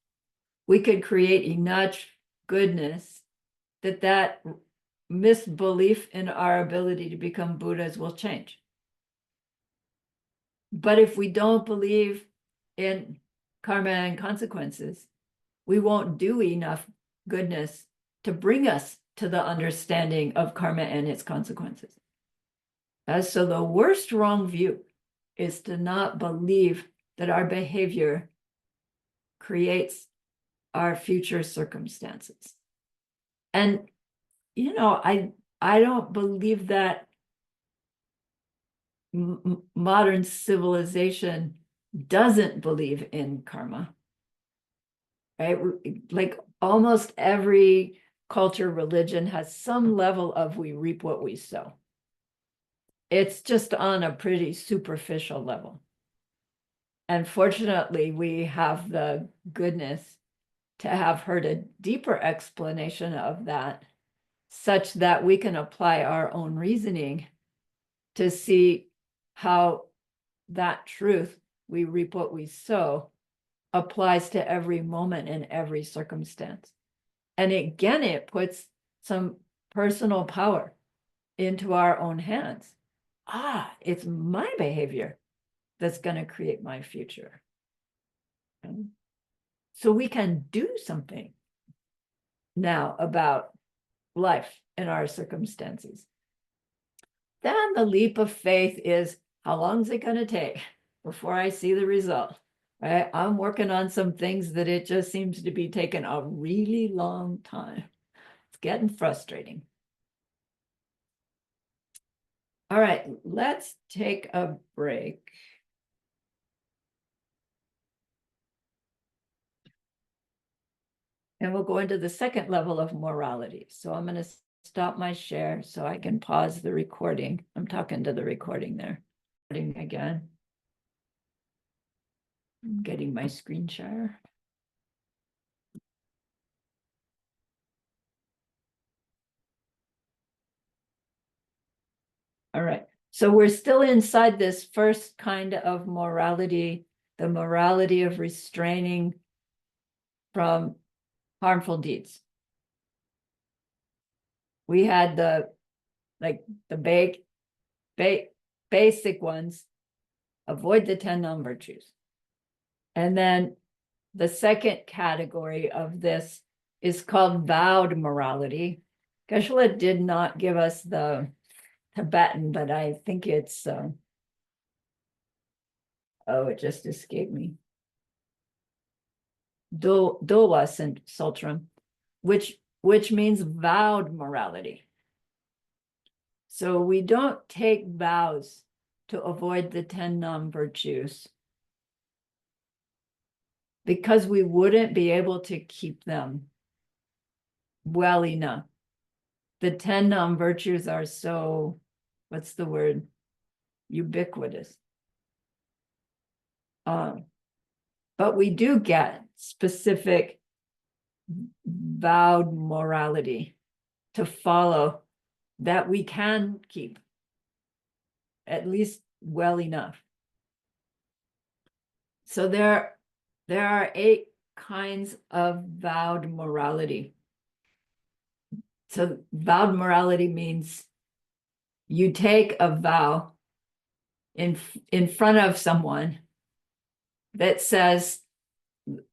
we could create enough goodness that misbelief in our ability to become Buddhas will change. But if we don't believe in karma and consequences, we won't do enough goodness to bring us to the understanding of karma and its consequences. So the worst wrong view is to not believe that our behavior creates our future circumstances. And, you know, I don't believe that modern civilization doesn't believe in karma, right? Like almost every culture, religion has some level of we reap what we sow. It's just on a pretty superficial level. And fortunately, we have the goodness to have heard a deeper explanation of that, such that we can apply our own reasoning to see how that truth, we reap what we sow, applies to every moment and every circumstance. And again, it puts some personal power into our own hands. It's my behavior that's going to create my future. So we can do something now about life and our circumstances. Then the leap of faith is, how long is it going to take before I see the result? Right? I'm working on some things that it just seems to be taking a really long time. It's getting frustrating. All right, let's take a break. And we'll go into the second level of morality. So I'm going to stop my share so I can pause the recording. I'm talking to the recording there. Recording again. I'm getting my screen share. All right. So we're still inside this first kind of morality, the morality of restraining from harmful deeds. We had the basic ones, avoid the 10 non-virtues. And then the second category of this is called vowed morality. Geshe-la did not give us the Tibetan, but I think it's, it just escaped me. Dowa Sutram, which means vowed morality. So we don't take vows to avoid the 10 non-virtues because we wouldn't be able to keep them well enough. The 10 non-virtues are so, what's the word? Ubiquitous. But we do get specific vowed morality to follow that we can keep at least well enough. So there are 8 kinds of vowed morality. So vowed morality means you take a vow in front of someone that says,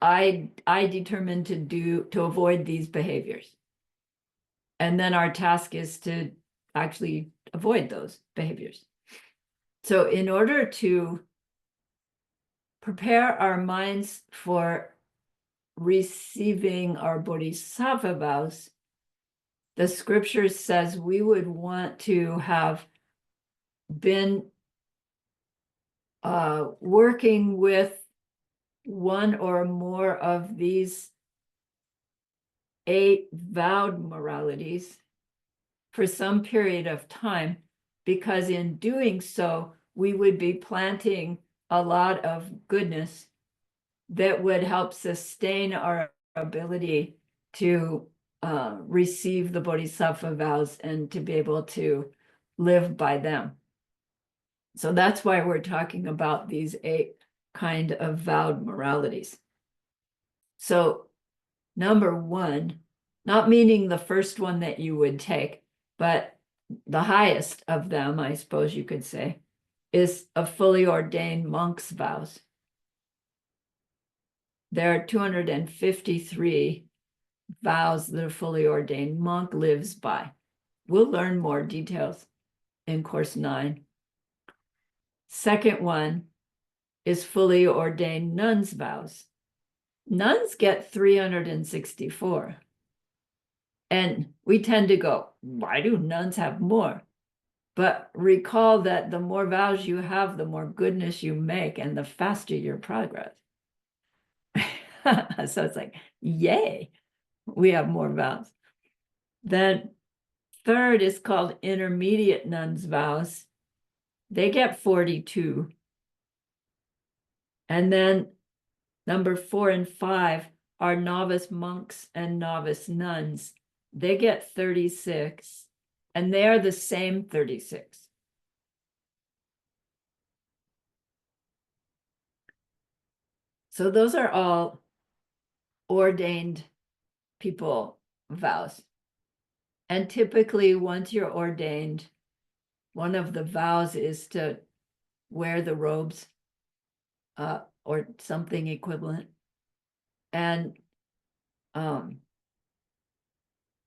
I determined to avoid these behaviors. And then our task is to actually avoid those behaviors. So in order to prepare our minds for receiving our bodhisattva vows, the scripture says we would want to have been working with one or more of these 8 vowed moralities for some period of time, because in doing so, we would be planting a lot of goodness that would help sustain our ability to receive the bodhisattva vows and to be able to live by them. So that's why we're talking about these 8 kind of vowed moralities. So number 1, not meaning the first one that you would take, but the highest of them, I suppose you could say, is a fully ordained monk's vows. There are 253 vows that a fully ordained monk lives by. We'll learn more details in course 9. Second one is fully ordained nun's vows. Nuns get 364. And we tend to go, why do nuns have more? But recall that the more vows you have, the more goodness you make, and the faster your progress. So it's like, yay, we have more vows. Then third is called intermediate nuns vows. They get 42. And then number 4 and 5 are novice monks and novice nuns. They get 36, and they are the same 36. So those are all ordained people vows. And typically, once you're ordained, one of the vows is to wear the robes or something equivalent. And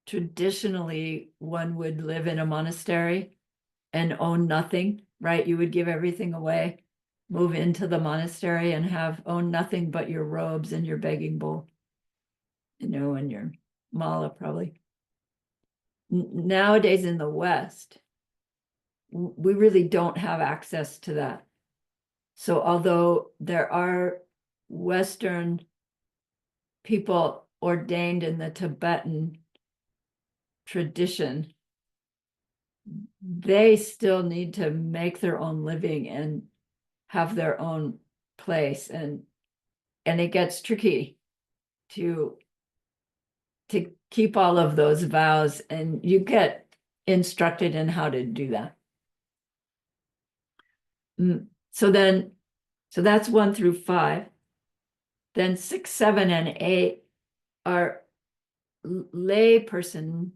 traditionally, one would live in a monastery and own nothing, right? You would give everything away, move into the monastery and own nothing but your robes and your begging bowl, and your mala probably. Nowadays in the West, we really don't have access to that. So although there are Western people ordained in the Tibetan tradition, they still need to make their own living and have their own place, and it gets tricky to keep all of those vows, and you get instructed in how to do that. So that's 1 through 5. Then 6, 7, and 8 are lay person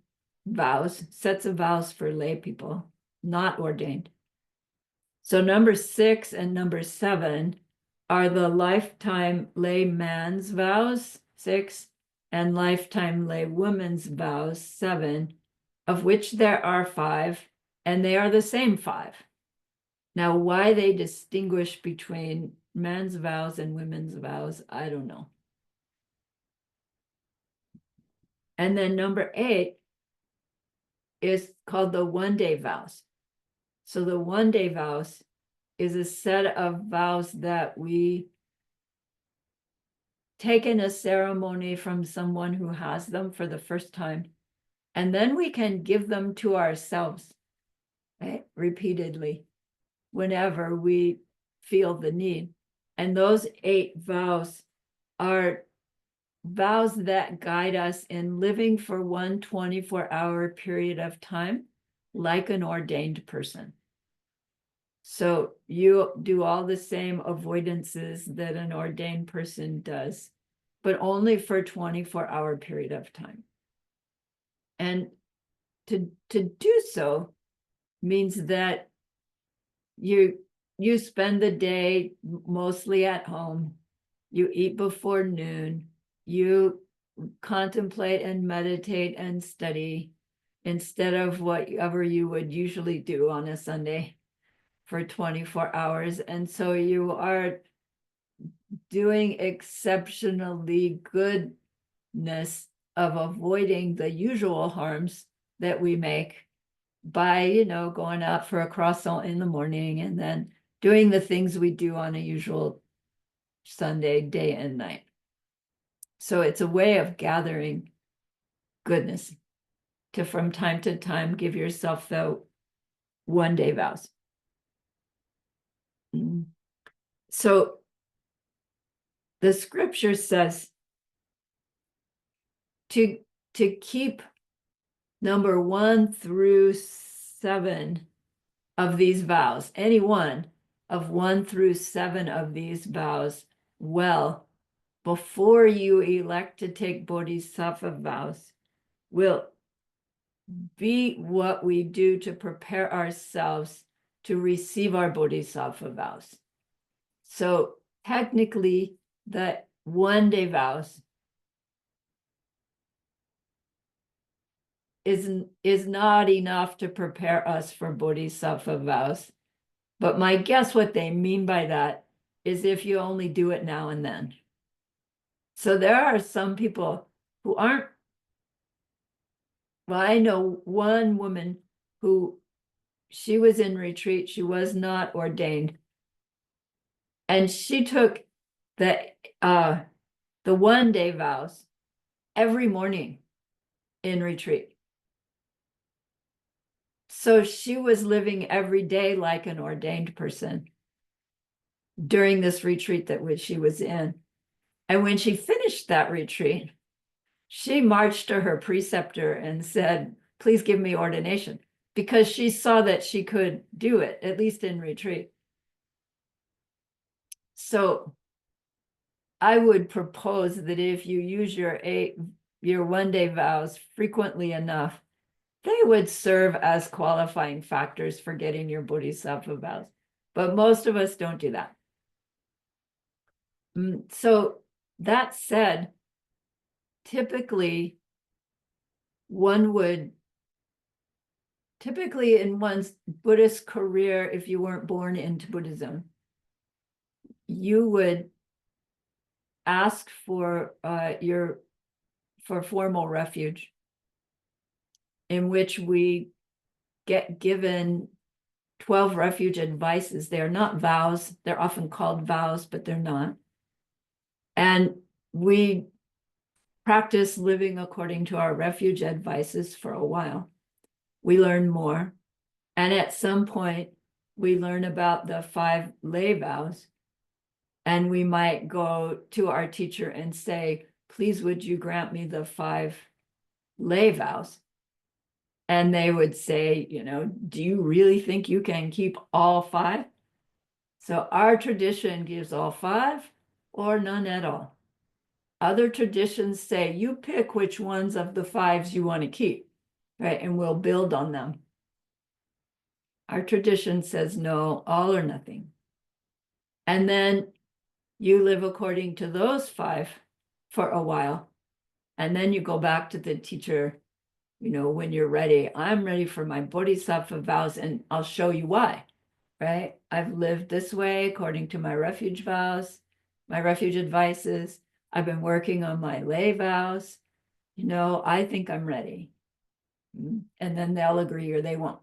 vows, sets of vows for lay people, not ordained. So number 6 and number 7 are the lifetime lay man's vows, 6, and lifetime lay woman's vows, 7, of which there are 5, and they are the same 5. Now, why they distinguish between men's vows and women's vows, I don't know. And then number 8 is called the one-day vows. So the one-day vows is a set of vows that we take in a ceremony from someone who has them for the first time, and then we can give them to ourselves, right, repeatedly whenever we feel the need. And those 8 vows are vows that guide us in living for one 24-hour period of time like an ordained person. So you do all the same avoidances that an ordained person does, but only for a 24-hour period of time. And to do so means that you spend the day mostly at home, you eat before noon, you contemplate and meditate and study instead of whatever you would usually do on a Sunday for 24 hours. And so you are doing exceptionally goodness of avoiding the usual harms that we make by, going out for a croissant in the morning and then doing the things we do on a usual Sunday, day and night. So it's a way of gathering goodness to, from time to time, give yourself the one-day vows. So the scripture says to keep number 1 through 7 of these vows, any one of 1 through 7 of these vows well before you elect to take bodhisattva vows will be what we do to prepare ourselves to receive our bodhisattva vows. So technically, the one-day vows is not enough to prepare us for bodhisattva vows. But my guess what they mean by that is if you only do it now and then. So there are some people who aren't, well, I know one woman who, she was in retreat, she was not ordained. And she took the one-day vows every morning in retreat. So she was living every day like an ordained person during this retreat that she was in. And when she finished that retreat, she marched to her preceptor and said, please give me ordination, because she saw that she could do it, at least in retreat. So I would propose that if you use your 1-day vows frequently enough, they would serve as qualifying factors for getting your bodhisattva vows. But most of us don't do that. So that said, typically in one's Buddhist career, if you weren't born into Buddhism, you would ask for formal refuge, in which we get given 12 refuge advices. They're not vows. They're often called vows, but they're not. And we practice living according to our refuge advices for a while. We learn more. And at some point, we learn about the 5 lay vows. And we might go to our teacher and say, please, would you grant me the 5 lay vows? And they would say, do you really think you can keep all 5? So our tradition gives all 5 or none at all. Other traditions say you pick which ones of the 5s you want to keep, right? And we'll build on them. Our tradition says no, all or nothing. And then you live according to those 5 for a while. And then you go back to the teacher, when you're ready. I'm ready for my bodhisattva vows, and I'll show you why, right? I've lived this way according to my refuge vows, my refuge advices. I've been working on my lay vows. I think I'm ready. And then they'll agree or they won't.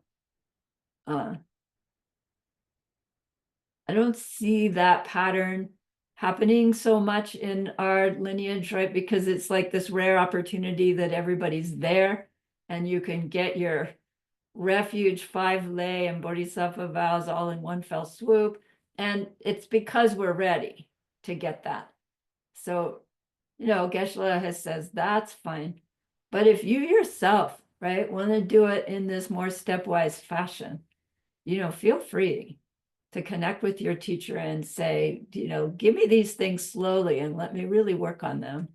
I don't see that pattern happening so much in our lineage, right? Because it's like this rare opportunity that everybody's there and you can get your refuge, 5 lay and bodhisattva vows all in one fell swoop. And it's because we're ready to get that. So, Geshe-la says that's fine. But if you yourself, right, want to do it in this more stepwise fashion, feel free to connect with your teacher and say, give me these things slowly and let me really work on them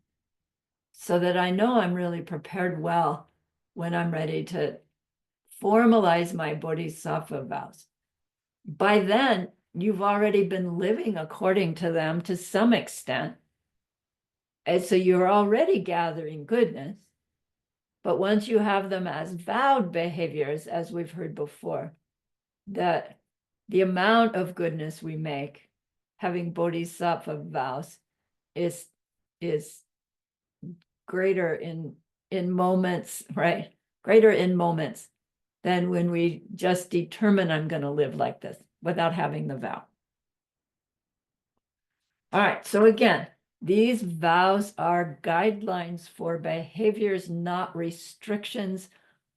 so that I know I'm really prepared well when I'm ready to formalize my bodhisattva vows. By then, you've already been living according to them to some extent. And so you're already gathering goodness. But once you have them as vowed behaviors, as we've heard before, that the amount of goodness we make having bodhisattva vows is greater in moments, right? Greater in moments than when we just determine I'm going to live like this without having the vow. All right, so again, these vows are guidelines for behaviors, not restrictions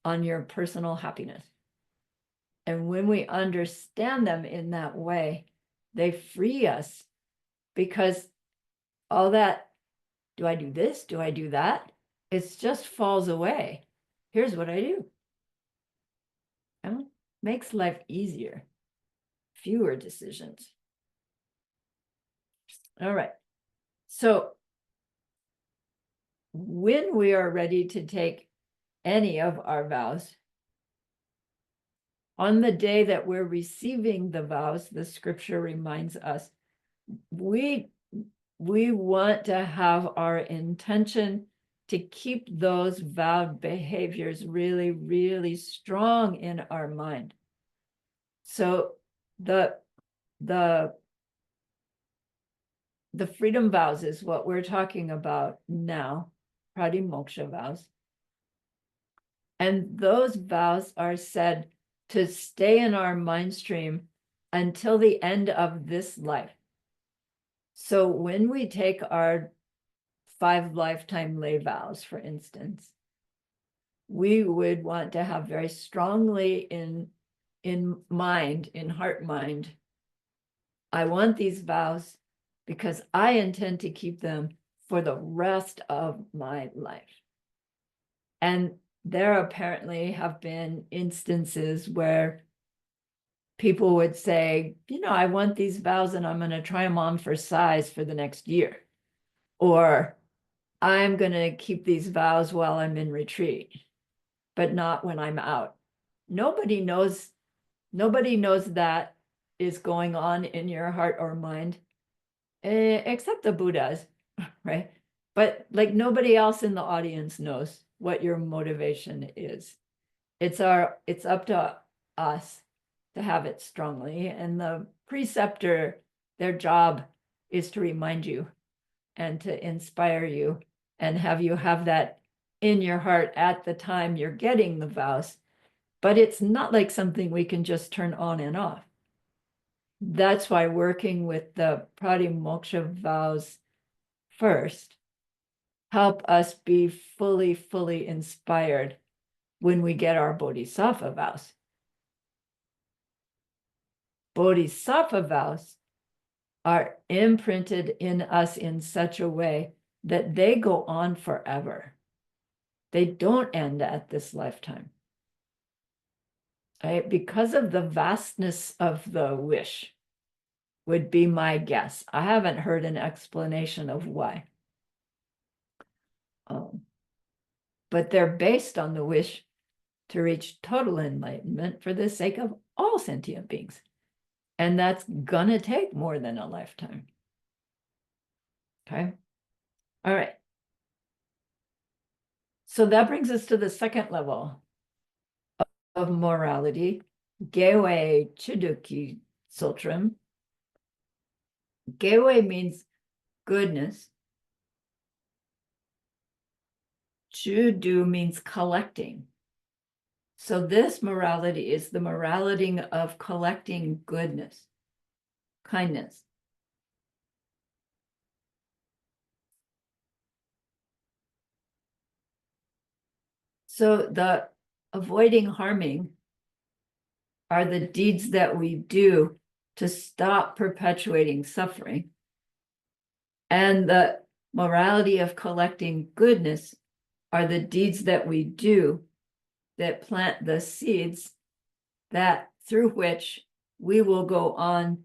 on your personal happiness. And when we understand them in that way, they free us, because all that, do I do this? Do I do that? It just falls away. Here's what I do. It makes life easier. Fewer decisions. All right. So when we are ready to take any of our vows, on the day that we're receiving the vows, the scripture reminds us, we want to have our intention to keep those vowed behaviors really, really strong in our mind. So the freedom vows is what we're talking about now, pratimoksha vows. And those vows are said to stay in our mind stream until the end of this life. So when we take our 5 lifetime lay vows, for instance, we would want to have very strongly in mind, in heart mind, I want these vows because I intend to keep them for the rest of my life. And there apparently have been instances where people would say, you know, I want these vows and I'm going to try them on for size for the next year. Or I'm going to keep these vows while I'm in retreat, but not when I'm out. Nobody knows that is going on in your heart or mind, except the Buddhas, right? But like nobody else in the audience knows what your motivation is. It's up to us to have it strongly. And the preceptor, their job is to remind you and to inspire you and have you have that in your heart at the time you're getting the vows. But it's not like something we can just turn on and off. That's why working with the Pratimoksha vows first help us be fully inspired when we get our Bodhisattva vows. Bodhisattva vows are imprinted in us in such a way that they go on forever. They don't end at this lifetime. Right? Because of the vastness of the wish, would be my guess. I haven't heard an explanation of why. But they're based on the wish to reach total enlightenment for the sake of all sentient beings. And that's gonna take more than a lifetime. Okay. All right. So that brings us to the second level of morality, Gewe Chiduki Sutram. Gewe means goodness. Chudu means collecting. So this morality is the morality of collecting goodness, kindness. So the avoiding harming are the deeds that we do to stop perpetuating suffering. And the morality of collecting goodness are the deeds that we do that plant the seeds that through which we will go on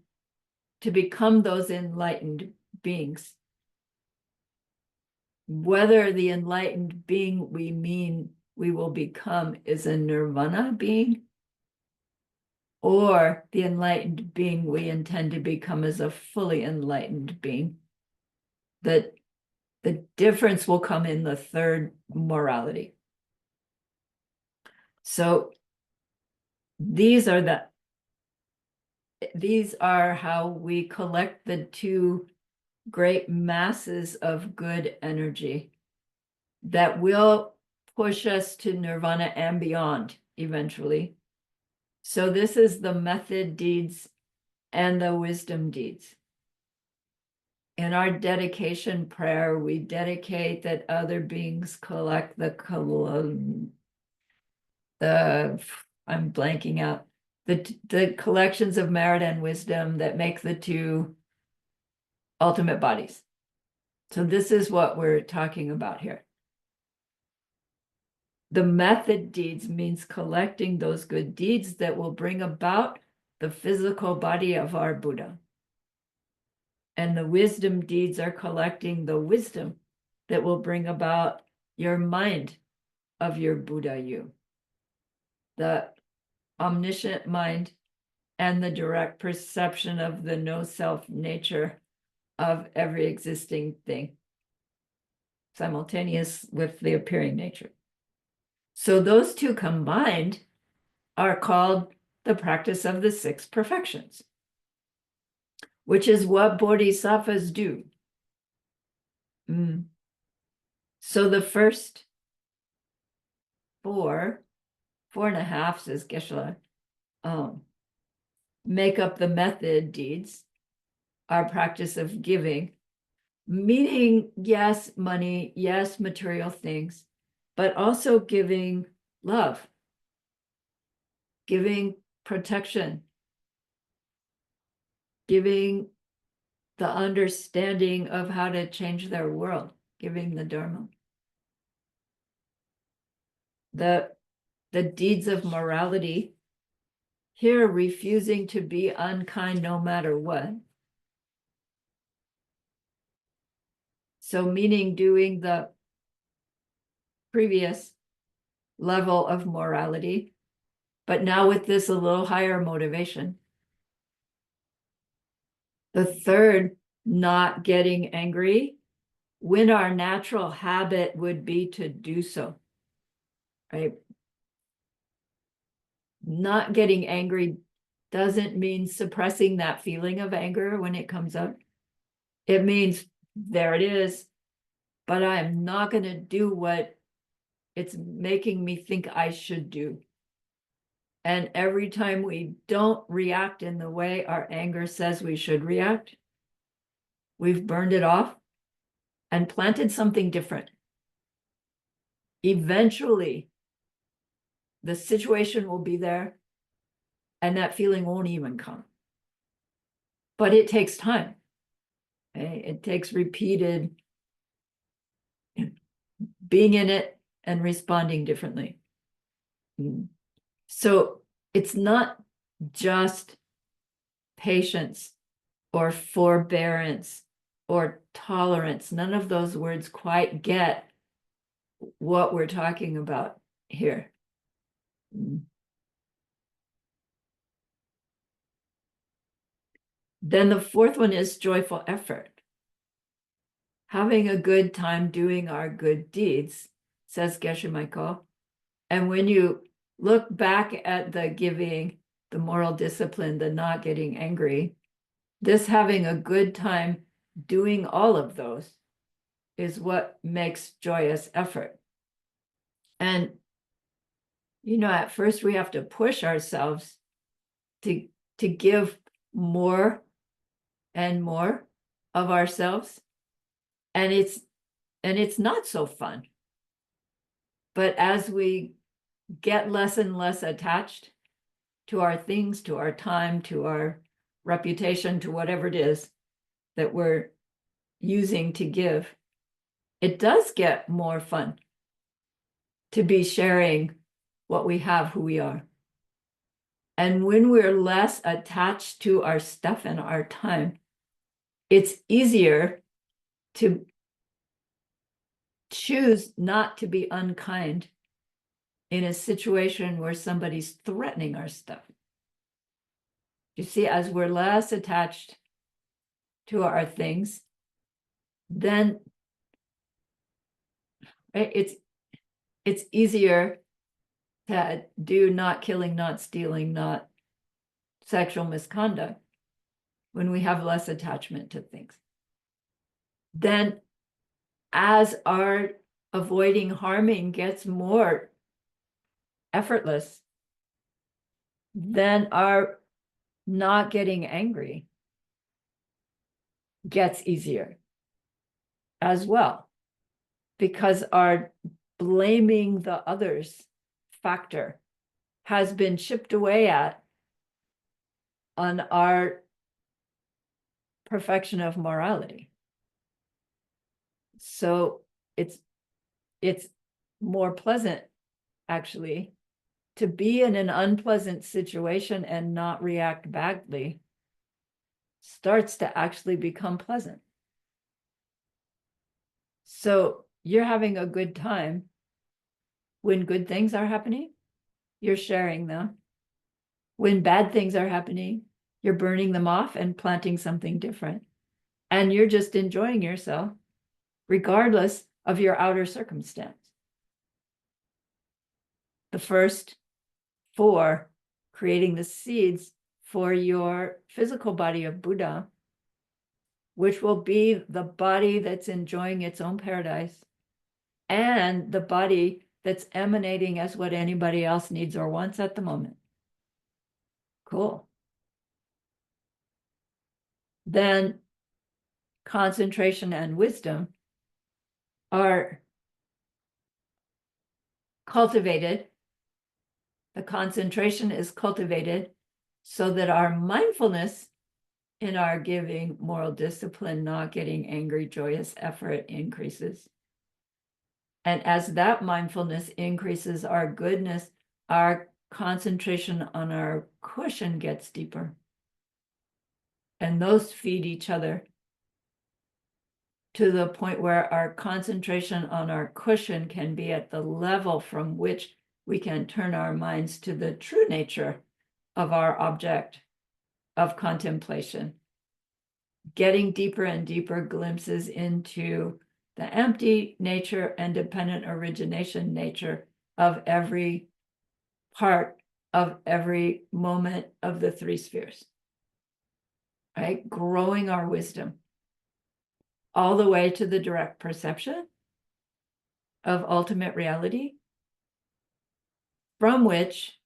to become those enlightened beings. Whether the enlightened being we mean we will become is a nirvana being, or the enlightened being we intend to become is a fully enlightened being, that the difference will come in the third morality. So these are how we collect the two great masses of good energy that will push us to nirvana and beyond eventually. So this is the method deeds and the wisdom deeds. In our dedication prayer, we dedicate that other beings collect I'm blanking out, the collections of merit and wisdom that make the two ultimate bodies. So this is what we're talking about here. The method deeds means collecting those good deeds that will bring about the physical body of our Buddha. And the wisdom deeds are collecting the wisdom that will bring about your mind of your Buddha you. The omniscient mind and the direct perception of the no-self nature of every existing thing, simultaneous with the appearing nature. So those two combined are called the practice of the six perfections, which is what bodhisattvas do. So the first four and a half, says Geshe-la, make up the method deeds, our practice of giving, meaning, yes, money, yes, material things, but also giving love, giving protection, giving the understanding of how to change their world, giving the Dharma. The deeds of morality, here refusing to be unkind no matter what. So meaning doing the previous level of morality, but now with this a little higher motivation. The third, not getting angry when our natural habit would be to do so, right? Not getting angry doesn't mean suppressing that feeling of anger when it comes up. It means there it is, but I'm not going to do what it's making me think I should do. And every time we don't react in the way our anger says we should react, we've burned it off and planted something different. Eventually, the situation will be there and that feeling won't even come. But it takes time. Okay? It takes repeated being in it and responding differently. So it's not just patience or forbearance or tolerance. None of those words quite get what we're talking about here. Then the fourth one is joyful effort. Having a good time doing our good deeds, says Geshe Michael. And when you look back at the giving, the moral discipline, the not getting angry, this having a good time doing all of those is what makes joyous effort. And, you know, at first we have to push ourselves to give more and more of ourselves. And it's not so fun. But as we get less and less attached to our things, to our time, to our reputation, to whatever it is that we're using to give, it does get more fun to be sharing what we have, who we are. And when we're less attached to our stuff and our time, it's easier to choose not to be unkind in a situation where somebody's threatening our stuff. You see, as we're less attached to our things, then it's easier to do not killing, not stealing, not sexual misconduct when we have less attachment to things. Then as our avoiding harming gets more effortless, then our not getting angry gets easier as well, because our blaming the others factor has been chipped away at on our perfection of morality. So it's more pleasant, actually, to be in an unpleasant situation and not react badly starts to actually become pleasant. So you're having a good time when good things are happening, you're sharing them. When bad things are happening, you're burning them off and planting something different. And you're just enjoying yourself, regardless of your outer circumstance. The first four, creating the seeds for your physical body of Buddha, which will be the body that's enjoying its own paradise, and the body that's emanating as what anybody else needs or wants at the moment. Cool. Then concentration and wisdom are cultivated, the concentration is cultivated so that our mindfulness in our giving, moral discipline, not getting angry, joyous effort increases. And as that mindfulness increases our goodness, our concentration on our cushion gets deeper. And those feed each other to the point where our concentration on our cushion can be at the level from which we can turn our minds to the true nature of our object of contemplation, getting deeper and deeper glimpses into the empty nature and dependent origination nature of every part of every moment of the three spheres, right? Growing our wisdom all the way to the direct perception of ultimate reality, from which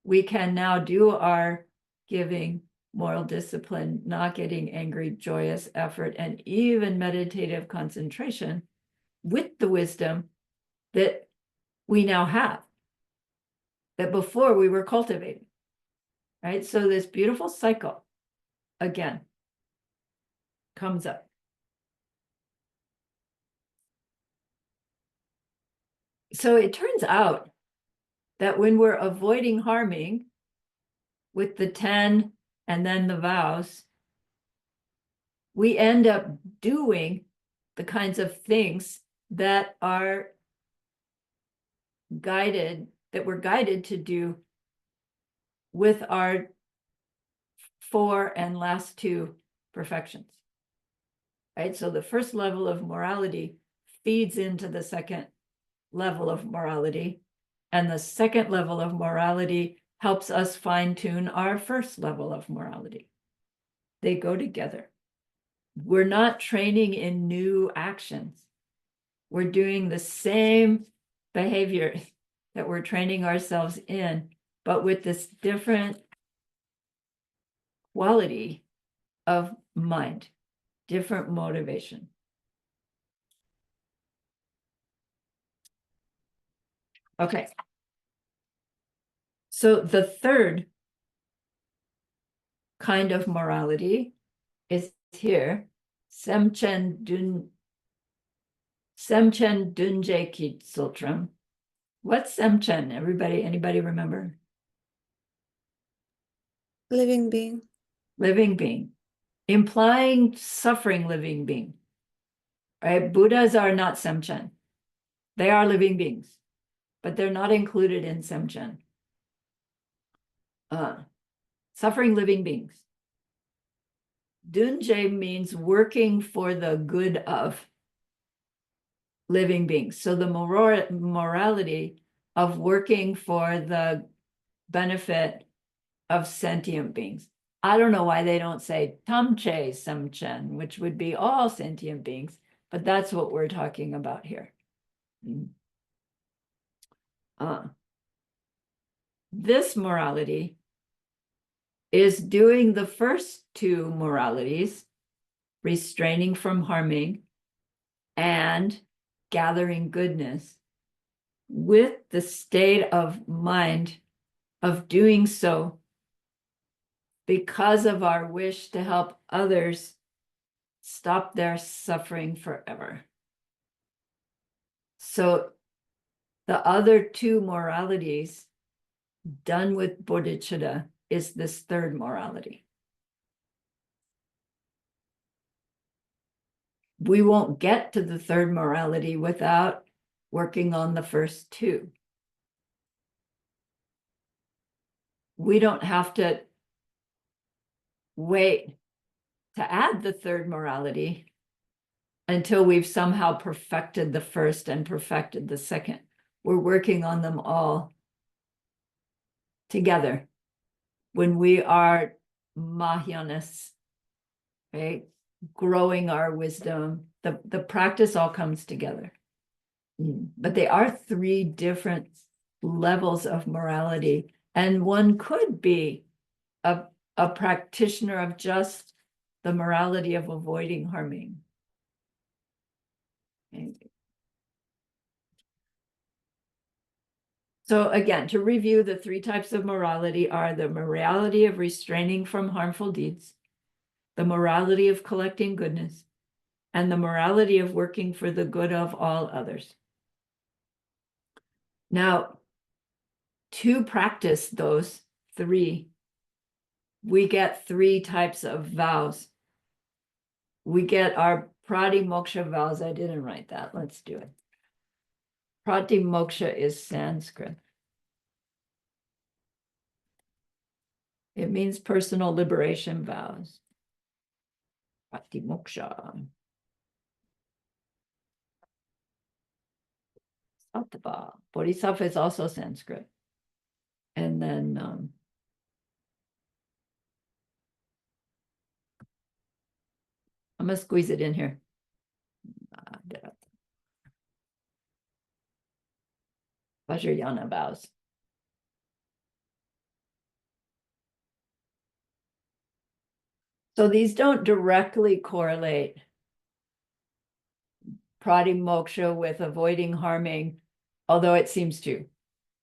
we can now do our giving, moral discipline, not getting angry, joyous effort, and even meditative concentration with the wisdom that we now have, that before we were cultivating, right? So this beautiful cycle, again, comes up. So it turns out that when we're avoiding harming with the 10 and then the vows, we end up doing the kinds of things that are guided, that we're guided to do with our 4 and last 2 perfections, right? So the first level of morality feeds into the second level of morality, and the second level of morality helps us fine-tune our first level of morality. They go together. We're not training in new actions. We're doing the same behavior that we're training ourselves in, but with this different quality of mind, different motivation. Okay. So the third kind of morality is here, Semchen Dunje Kitsultram. What's Semchen? Anybody remember? Living being. Living being, implying suffering living being, right? Buddhas are not Semchen. They are living beings, but they're not included in Semchen. Suffering living beings. Dunje means working for the good of living beings. So the morality of working for the benefit of sentient beings. I don't know why they don't say Tamche Semchen, which would be all sentient beings, but that's what we're talking about here. This morality is doing the first 2 moralities, restraining from harming and gathering goodness, with the state of mind of doing so because of our wish to help others stop their suffering forever. So the other 2 moralities done with bodhicitta is this third morality. We won't get to the third morality without working on the first 2. We don't have to wait to add the third morality until we've somehow perfected the first and perfected the second. We're working on them all together when we are Mahayanas, right? Growing our wisdom, the practice all comes together. But they are 3 different levels of morality, and one could be a practitioner of just the morality of avoiding harming. So again, to review, the three types of morality are the morality of restraining from harmful deeds, the morality of collecting goodness, and the morality of working for the good of all others. Now, to practice those three, we get three types of vows. We get our pratimoksha vows. I didn't write that. Let's do it. Pratimoksha is Sanskrit. It means personal liberation vows. Pratimoksha. Sattva. Bodhisattva is also Sanskrit. And then I'm going to squeeze it in here. Vajrayana vows. So these don't directly correlate pratimoksha with avoiding harming, although it seems to,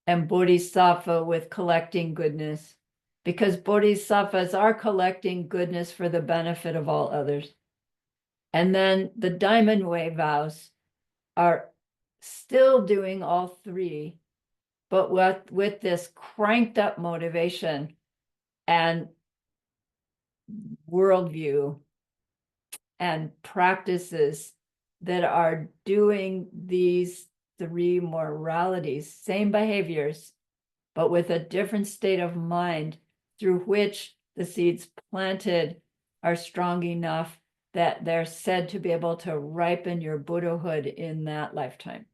and bodhisattva with collecting goodness, because bodhisattvas are collecting goodness for the benefit of all others. And then the diamond way vows are still doing all three, but with this cranked up motivation and worldview and practices that are doing these three moralities, same behaviors, but with a different state of mind through which the seeds planted are strong enough that they're said to be able to ripen your Buddhahood in that lifetime.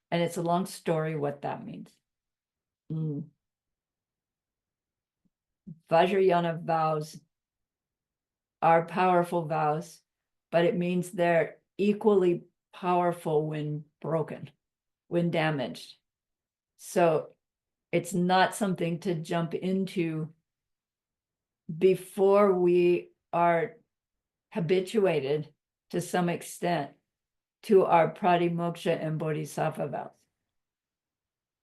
And it's a long story what that means. Vajrayana vows are powerful vows, but it means they're equally powerful when broken, when damaged. So it's not something to jump into before we are habituated to some extent to our pratimoksha and bodhisattva vows,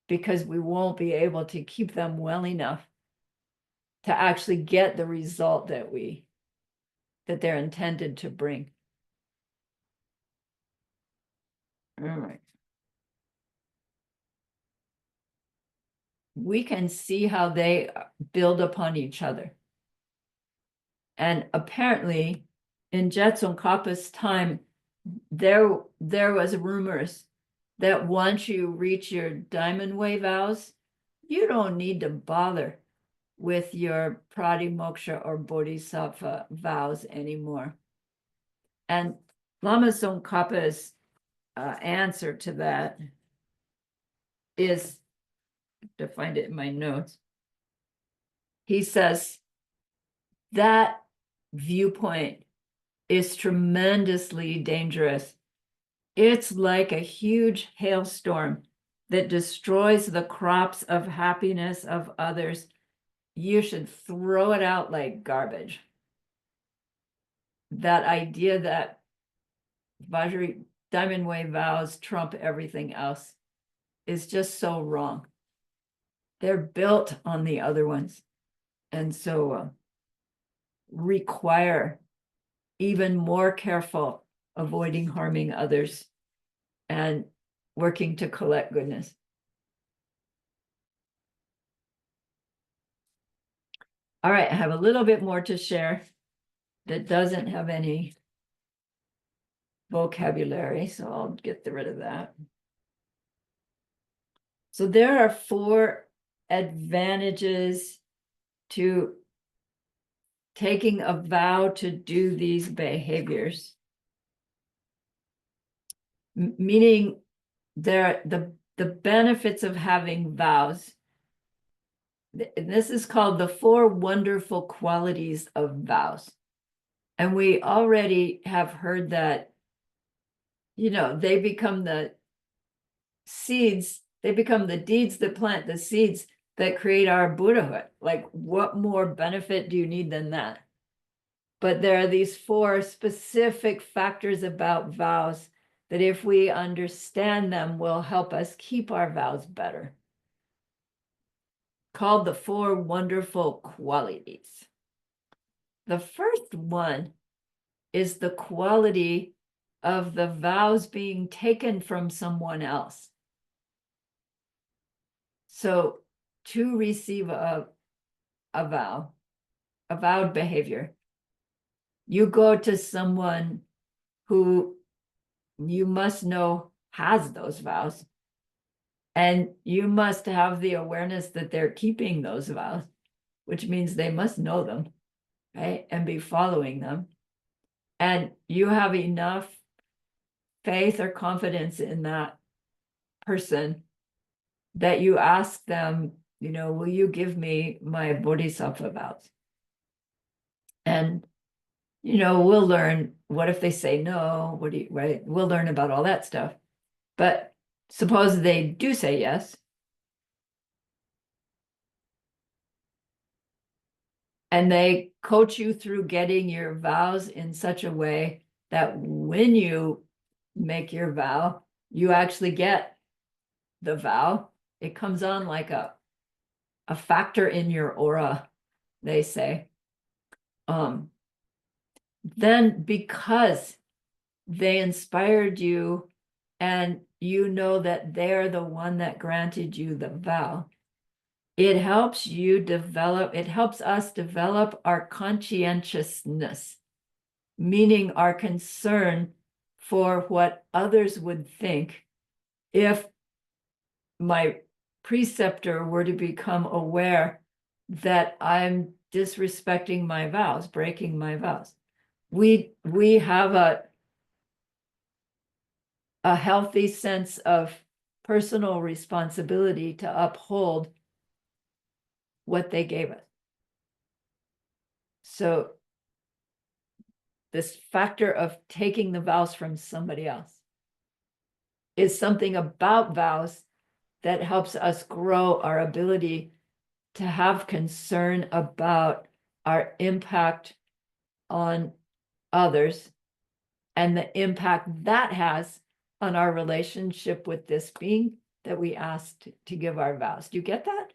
because we won't be able to keep them well enough to actually get the result that they're intended to bring. All right. We can see how they build upon each other. And apparently in Jetsun Kappa's time, there was rumors that once you reach your diamond way vows, you don't need to bother with your pratimoksha or bodhisattva vows anymore. And Lama Tsongkhapa's answer to that is, to find it in my notes, he says that viewpoint is tremendously dangerous. It's like a huge hailstorm that destroys the crops of happiness of others. You should throw it out like garbage. That idea that diamond way vows trump everything else is just so wrong. They're built on the other ones, and so require even more careful avoiding harming others and working to collect goodness. All right, I have a little bit more to share that doesn't have any vocabulary, so I'll get rid of that. So there are 4 advantages to taking a vow to do these behaviors. Meaning the benefits of having vows. This is called the 4 wonderful qualities of vows. And we already have heard that, you know, they become the seeds, they become the deeds that plant the seeds that create our Buddhahood. Like, what more benefit do you need than that? But there are these 4 specific factors about vows that if we understand them will help us keep our vows better. called the 4 wonderful qualities. The first one is the quality of the vows being taken from someone else. So to receive a vow, a vowed behavior, you go to someone who you must know has those vows, and you must have the awareness that they're keeping those vows, which means they must know them, right? And be following them. And you have enough faith or confidence in that person that you ask them, you know, will you give me my bodhisattva vows? And, you know, we'll learn, what if they say no? What do you, right? We'll learn about all that stuff. But suppose they do say yes. And they coach you through getting your vows in such a way that when you make your vow, you actually get the vow. It comes on like a factor in your aura, they say. Then because they inspired you and you know that they're the one that granted you the vow, it helps us develop our conscientiousness, meaning our concern for what others would think if my preceptor were to become aware that I'm disrespecting my vows, breaking my vows. We have a healthy sense of personal responsibility to uphold what they gave us. So this factor of taking the vows from somebody else is something about vows that helps us grow our ability to have concern about our impact on others and the impact that has on our relationship with this being that we asked to give our vows. Do you get that?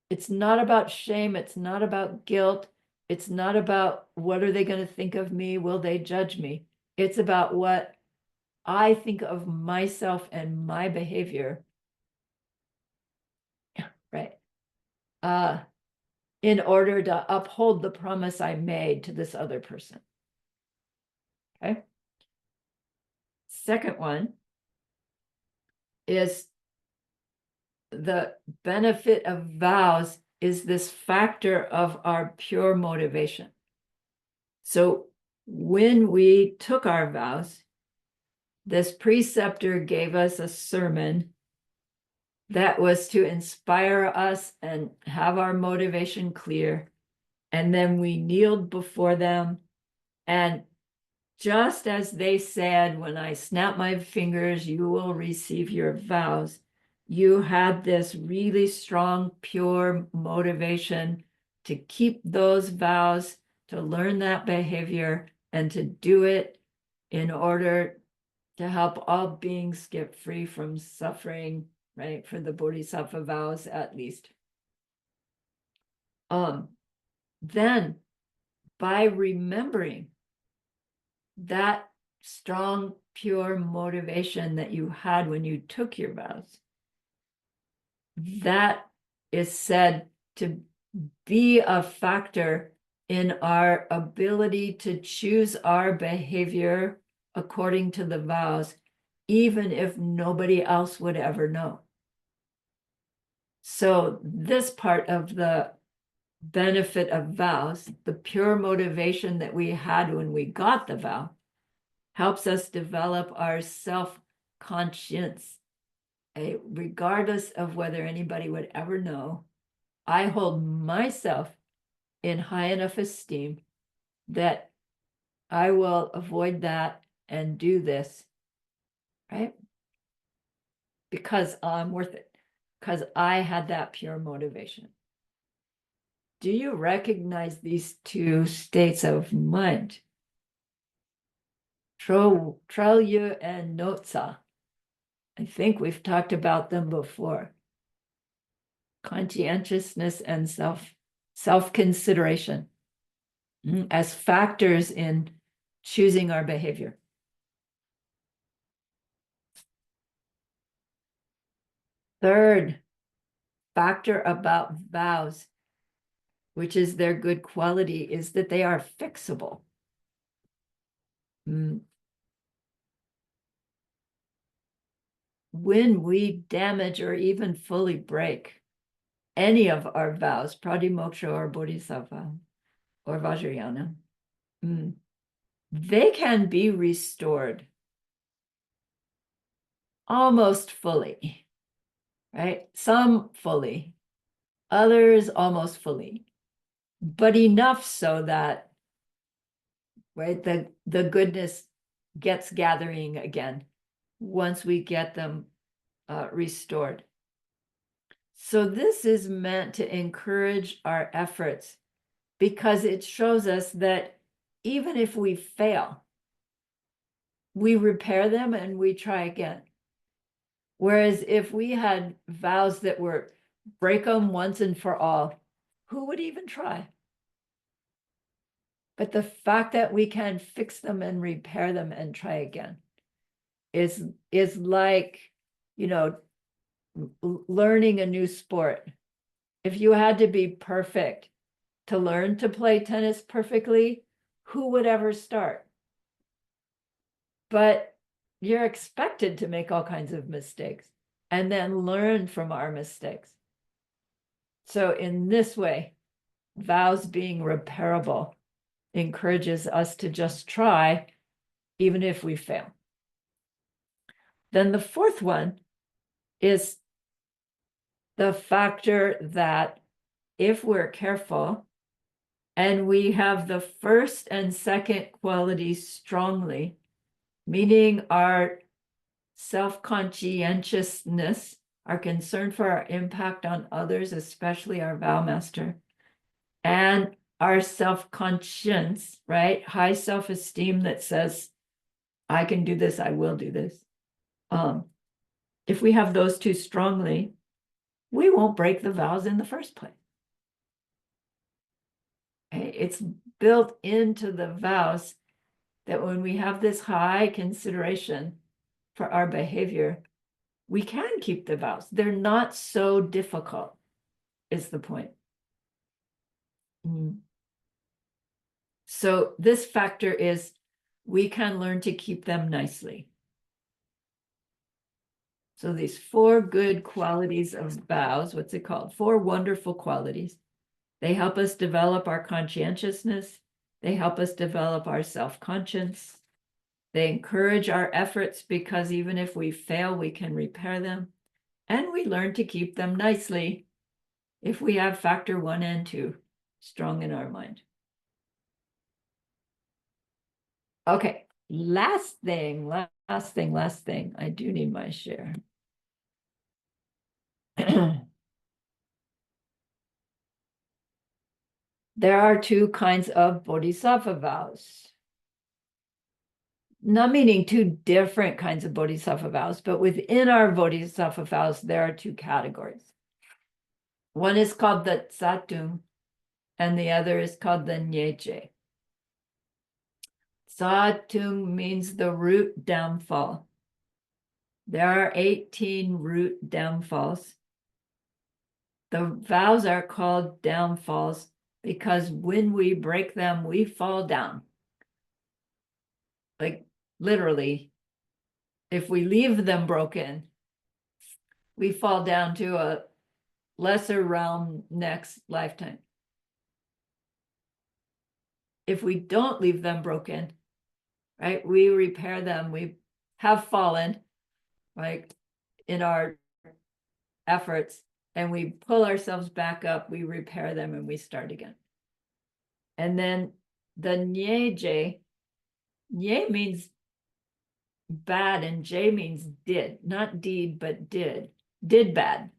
It's not about shame. It's not about guilt. It's not about what are they going to think of me? Will they judge me? It's about what I think of myself and my behavior, right? In order to uphold the promise I made to this other person. Okay. Second one is the benefit of vows is this factor of our pure motivation. So when we took our vows, this preceptor gave us a sermon that was to inspire us and have our motivation clear. And then we kneeled before them. And just as they said, when I snap my fingers, you will receive your vows, you had this really strong, pure motivation to keep those vows, to learn that behavior, and to do it in order to help all beings get free from suffering, right? For the bodhisattva vows, at least. Then by remembering that strong, pure motivation that you had when you took your vows, that is said to be a factor in our ability to choose our behavior according to the vows, even if nobody else would ever know. So this part of the benefit of vows, the pure motivation that we had when we got the vow, helps us develop our self-conscience. Regardless of whether anybody would ever know, I hold myself in high enough esteem that I will avoid that and do this, right? Because I'm worth it, because I had that pure motivation. Do you recognize these two states of mind? Tralyu and Notsa. I think we've talked about them before. conscientiousness and self-consideration as factors in choosing our behavior. Third factor about vows, which is their good quality, is that they are fixable. When we damage or even fully break any of our vows, pratimoksha or bodhisattva or vajrayana, they can be restored almost fully, right? Some fully, others almost fully, but enough so that, right, the goodness gets gathering again once we get them restored. So this is meant to encourage our efforts because it shows us that even if we fail, we repair them and we try again. Whereas if we had vows that were break them once and for all, who would even try? But the fact that we can fix them and repair them and try again is like, you know, learning a new sport. If you had to be perfect to learn to play tennis perfectly, who would ever start? But you're expected to make all kinds of mistakes and then learn from our mistakes. So in this way, vows being repairable encourages us to just try, even if we fail. Then the fourth one is the factor that if we're careful and we have the first and second qualities strongly, meaning our self-conscientiousness, our concern for our impact on others, especially our vow master, and our self-conscience, right? High self-esteem that says, I can do this, I will do this. If we have those two strongly, we won't break the vows in the first place. Okay? It's built into the vows that when we have this high consideration for our behavior, we can keep the vows. They're not so difficult, is the point. So this factor is we can learn to keep them nicely. So these four good qualities of vows, what's it called? Four wonderful qualities. They help us develop our conscientiousness. They help us develop our self-conscience. They encourage our efforts because even if we fail, we can repair them. And we learn to keep them nicely if we have factor 1 and 2 strong in our mind. Okay, last thing. I do need my share. There are two kinds of bodhisattva vows. Not meaning two different kinds of bodhisattva vows, but within our bodhisattva vows, there are two categories. One is called the tsatung, and the other is called the nyeje. Tsatung means the root downfall. There are 18 root downfalls. The vows are called downfalls because when we break them, we fall down. Like literally, if we leave them broken, we fall down to a lesser realm next lifetime. If we don't leave them broken, right, we repair them. We have fallen, like in our efforts, and we pull ourselves back up, we repair them, and we start again. And then the nyeje, nye means bad, and J means did, not deed, but did bad.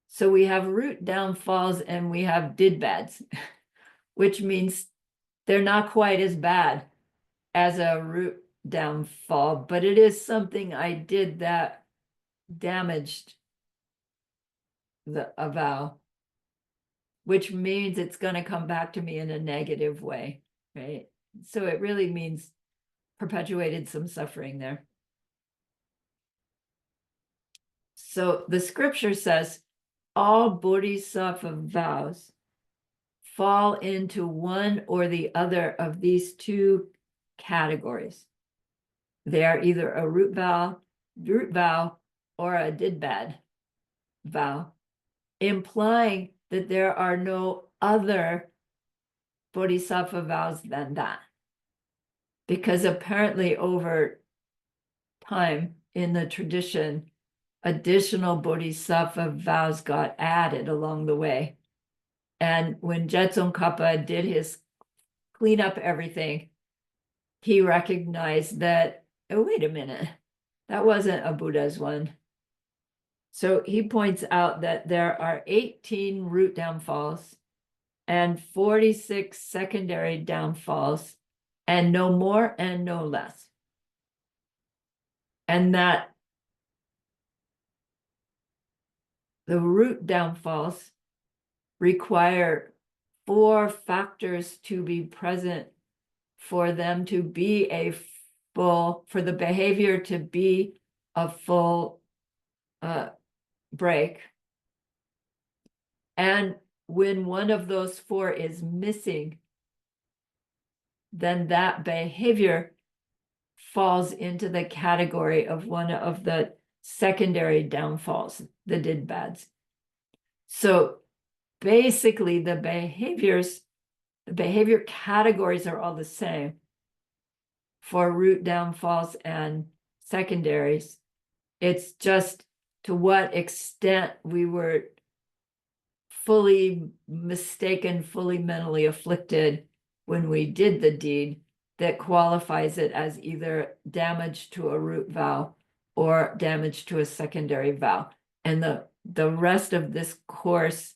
So we have root downfalls and we have did bads, which means they're not quite as bad as a root downfall, but it is something I did that damaged a vow, which means it's going to come back to me in a negative way, right? So it really means perpetuated some suffering there. So the scripture says all bodhisattva vows fall into one or the other of these two categories. They are either a root vow, or a did bad vow, implying that there are no other bodhisattva vows than that. Because apparently over time in the tradition, additional bodhisattva vows got added along the way. And when Jetsun Kappa did his clean up everything, he recognized that, oh, wait a minute, that wasn't a Buddha's one. So he points out that there are 18 root downfalls and 46 secondary downfalls, and no more and no less. And that the root downfalls require 4 factors to be present for them to be for the behavior to be a full break. And when one of those 4 is missing, then that behavior falls into the category of one of the secondary downfalls, the did bads. So basically the behavior categories are all the same for root downfalls and secondaries. It's just to what extent we were fully mistaken, fully mentally afflicted when we did the deed that qualifies it as either damage to a root vow or damage to a secondary vow. And the rest of this course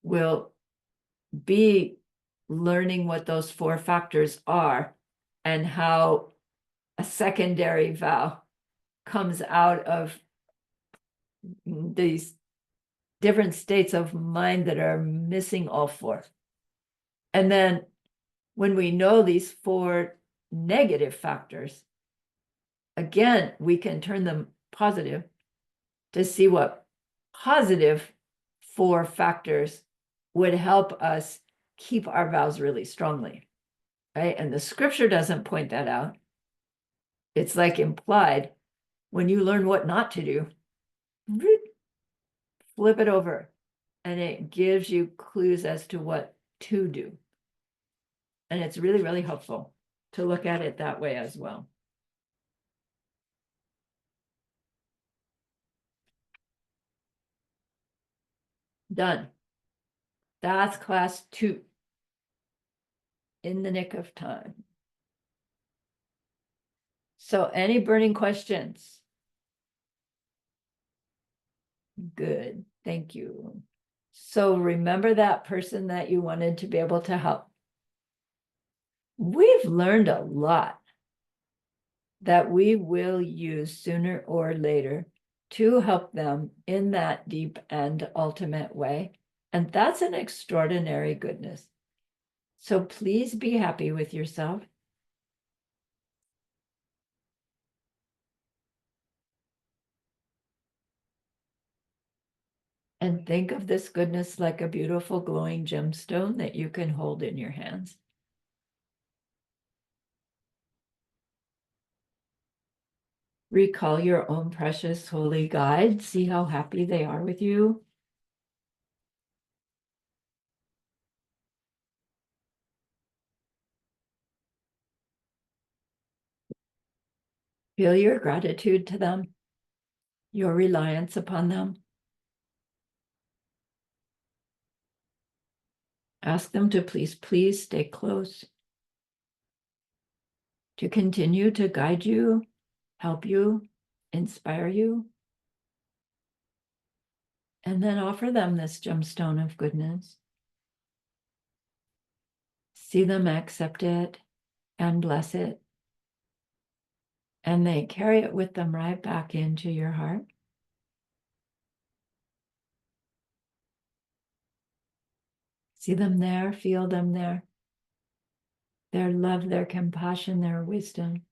will be learning what those 4 factors are and how a secondary vow comes out of these different states of mind that are missing all 4. And then when we know these 4 negative factors, again, we can turn them positive to see what positive 4 factors would help us keep our vows really strongly, right? And the scripture doesn't point that out. It's like implied. When you learn what not to do, flip it over, and it gives you clues as to what to do. And it's really, really helpful to look at it that way as well. Done. That's class 2. In the nick of time. So any burning questions? Good, thank you. So remember that person that you wanted to be able to help. We've learned a lot that we will use sooner or later to help them in that deep and ultimate way. And that's an extraordinary goodness. So please be happy with yourself. And think of this goodness like a beautiful glowing gemstone that you can hold in your hands. Recall your own precious holy guide. See how happy they are with you. Feel your gratitude to them, your reliance upon them. Ask them to please stay close, to continue to guide you, help you, inspire you. And then offer them this gemstone of goodness. See them accept it and bless it. And they carry it with them right back into your heart. See them there, feel them there. Their love, their compassion, their wisdom.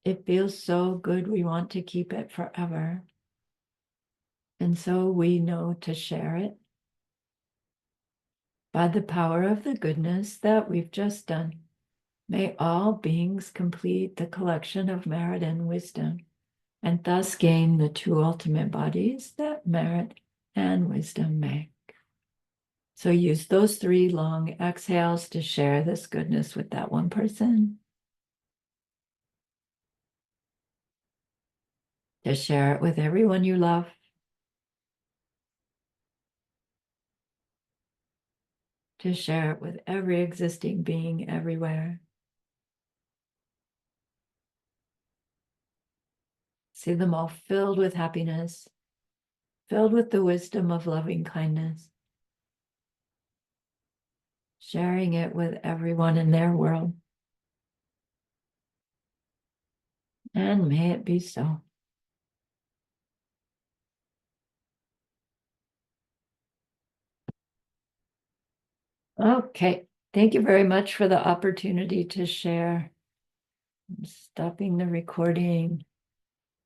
It feels so good, we want to keep it forever. And so we know to share it by the power of the goodness that we've just done. May all beings complete the collection of merit and wisdom, and thus gain the two ultimate bodies that merit and wisdom make. So use those 3 long exhales to share this goodness with that one person. To share it with everyone you love. To share it with every existing being everywhere. See them all filled with happiness, filled with the wisdom of loving kindness. Sharing it with everyone in their world. And may it be so. Okay, thank you very much for the opportunity to share. I'm stopping the recording.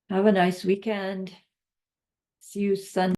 Have a nice weekend. See you Sunday.